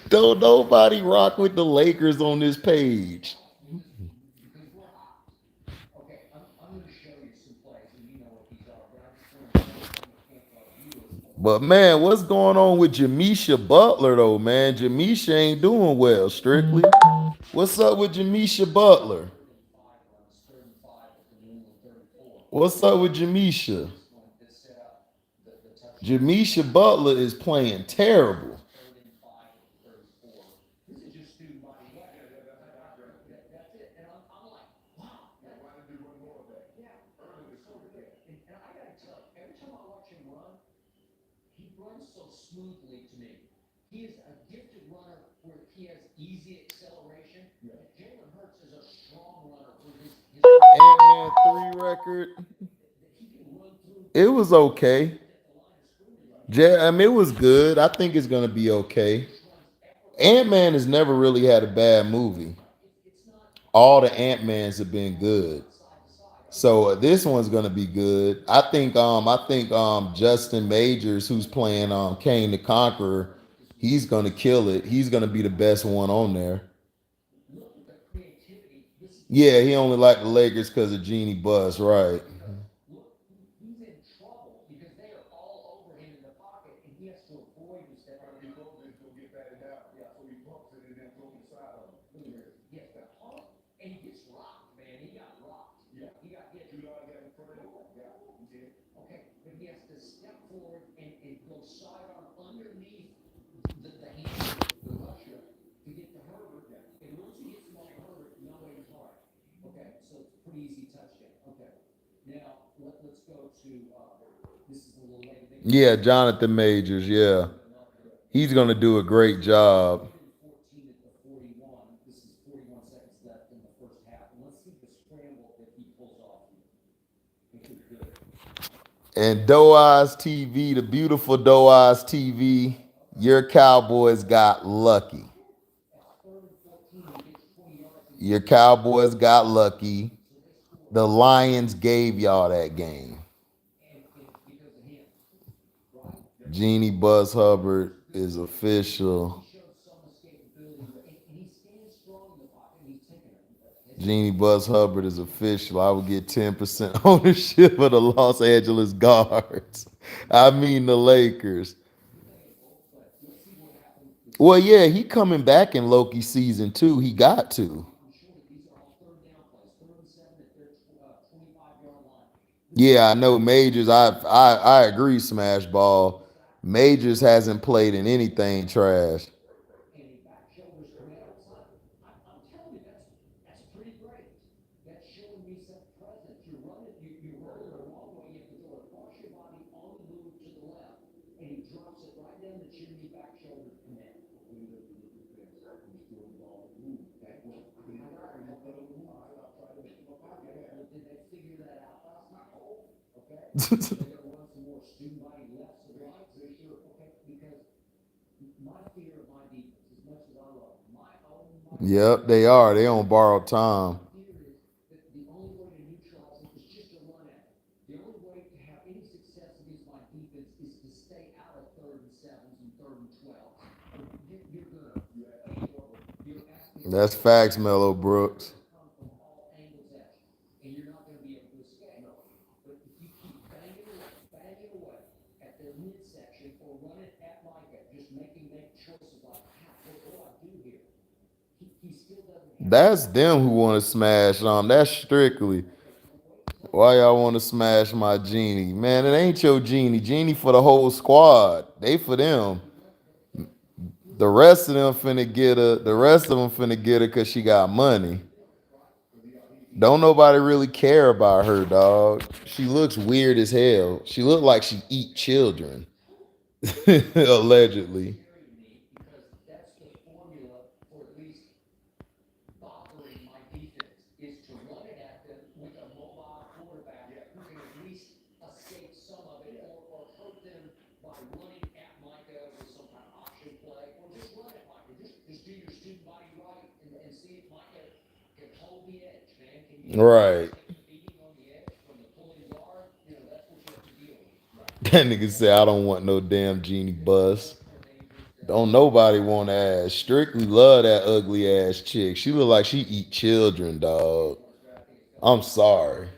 Don't nobody rock with the Lakers on this page. Because we're hot. Okay, I'm going to show you some plays, and you know what these are, but I just want to show you from a camp view of But man, what's going on with Jamisha Butler though, man? Jamisha ain't doing well, Strictly. What's up with Jamisha Butler? 5 runs, 35 at the New England 34. What's up with Jamisha? This one that set up the touchdown. Jamisha Butler is playing terrible. 3rd and 5 at 34. This is just student body. That's it. And I'm like, wow. Why did you run more of that? Yeah. So good. And I got to tell you, every time I watch him run, he runs so smoothly to me. He is a gifted runner where he has easy acceleration. Jalen Hurts is a strong runner where his Ant-Man 3 record. he can run through It was okay. the line of scrimmage. I mean, it was good. I think it's gonna be okay. Ant-Man has never really had a bad movie. All the Ant-Mans have been good. So this one's gonna be good. I think Justin Majors, who's playing Kane the Conqueror, he's gonna kill it. He's gonna be the best one on there. Look at the creativity. This is Yeah, he only liked the Lakers because of Jeannie Buss, right? look, he's in trouble because they are all over him in the pocket, and he has to avoid the step. He goes and he'll get batted down. Yeah, so he bumps it and then throws the side of him. Yes, the pump, and he gets rocked, man. He got rocked. Yeah, he got hit. You know, I got in front of him. Yeah, he did. Okay, but he has to step forward and go sidearm underneath the hand, the rusher, to get to Herbert. And once he gets by Herbert, no way is hard. Okay, so it's a pretty easy touchdown. Okay. Now, let's go to, this is a little late. Yeah, Jonathan Majors. Yeah, he's gonna do a great job. 14 at the 41. This is 41 seconds left in the first half. And let's see the scramble that he pulls off. It could be good. And Doaz TV, the beautiful Doaz TV, your Cowboys got lucky. 3rd and 14, he gets 20 yards. Your Cowboys got lucky. The Lions gave y'all that game. And because of him, right? Jeannie Buss Hubbard is official. He showed some escapability. And he stands strong in the pocket, and he's taking it. Jeannie Buss Hubbard is official. I would get 10% ownership of the Los Angeles Guards. I mean the Lakers. Well, yeah, he coming back in Loki season 2. He got to. I'm sure that these are all 3rd down plays. 3rd and 7 at their 25-yard line. Yeah, I know Majors. I agree, Smash Ball. Majors hasn't played in anything trash. And he back shoulders bounce it right down the chimney back shoulder connect. Did they figure that out last night? Okay. They're gonna run some more student body lefts and rights. Okay, because my fear of my defense, as much as I love them, my Yep, they are. They on borrowed time. fear is that the only way to neutralize it is just to run at it. The only way to have any success against my defense is to stay out of 3rd and 7s and 3rd and 12. You're gonna, you're asking That's facts, Mello Brooks. come from all angles at you, and you're not gonna be able to escape. But if you keep banging away at the midsection or run it at Micah, just make choices like, what do I do here? He still doesn't have That's them who want to smash. That's strictly. Why y'all want to smash my genie? Man, it ain't your genie. Genie for the whole squad. They for them. The rest of them finna get her. The rest of them finna get her because she got money. Don't nobody really care about her, dog. She looks weird as hell. She look like she eat children. Allegedly. because that's the formula for at least bothering my defense is to run it at them with a mobile quarterback who can at least escape some of it or hurt them by running at Micah with some kind of option play or just run at Micah. Just do your student body right and see if Micah can hold the edge, man. Can you Right. beating on the edge from the pulling guard? That's what you have to deal with. That nigga said, I don't want no damn genie bus. Don't nobody want to ass. Strictly love that ugly ass chick. She look like she eat children, dog. I'm sorry.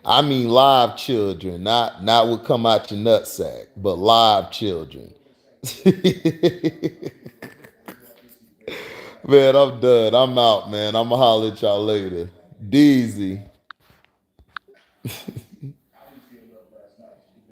I mean live children, not what come out your nutsack, but live children. Man, I'm done. I'm out, man. I'ma holler at y'all later. Deezy.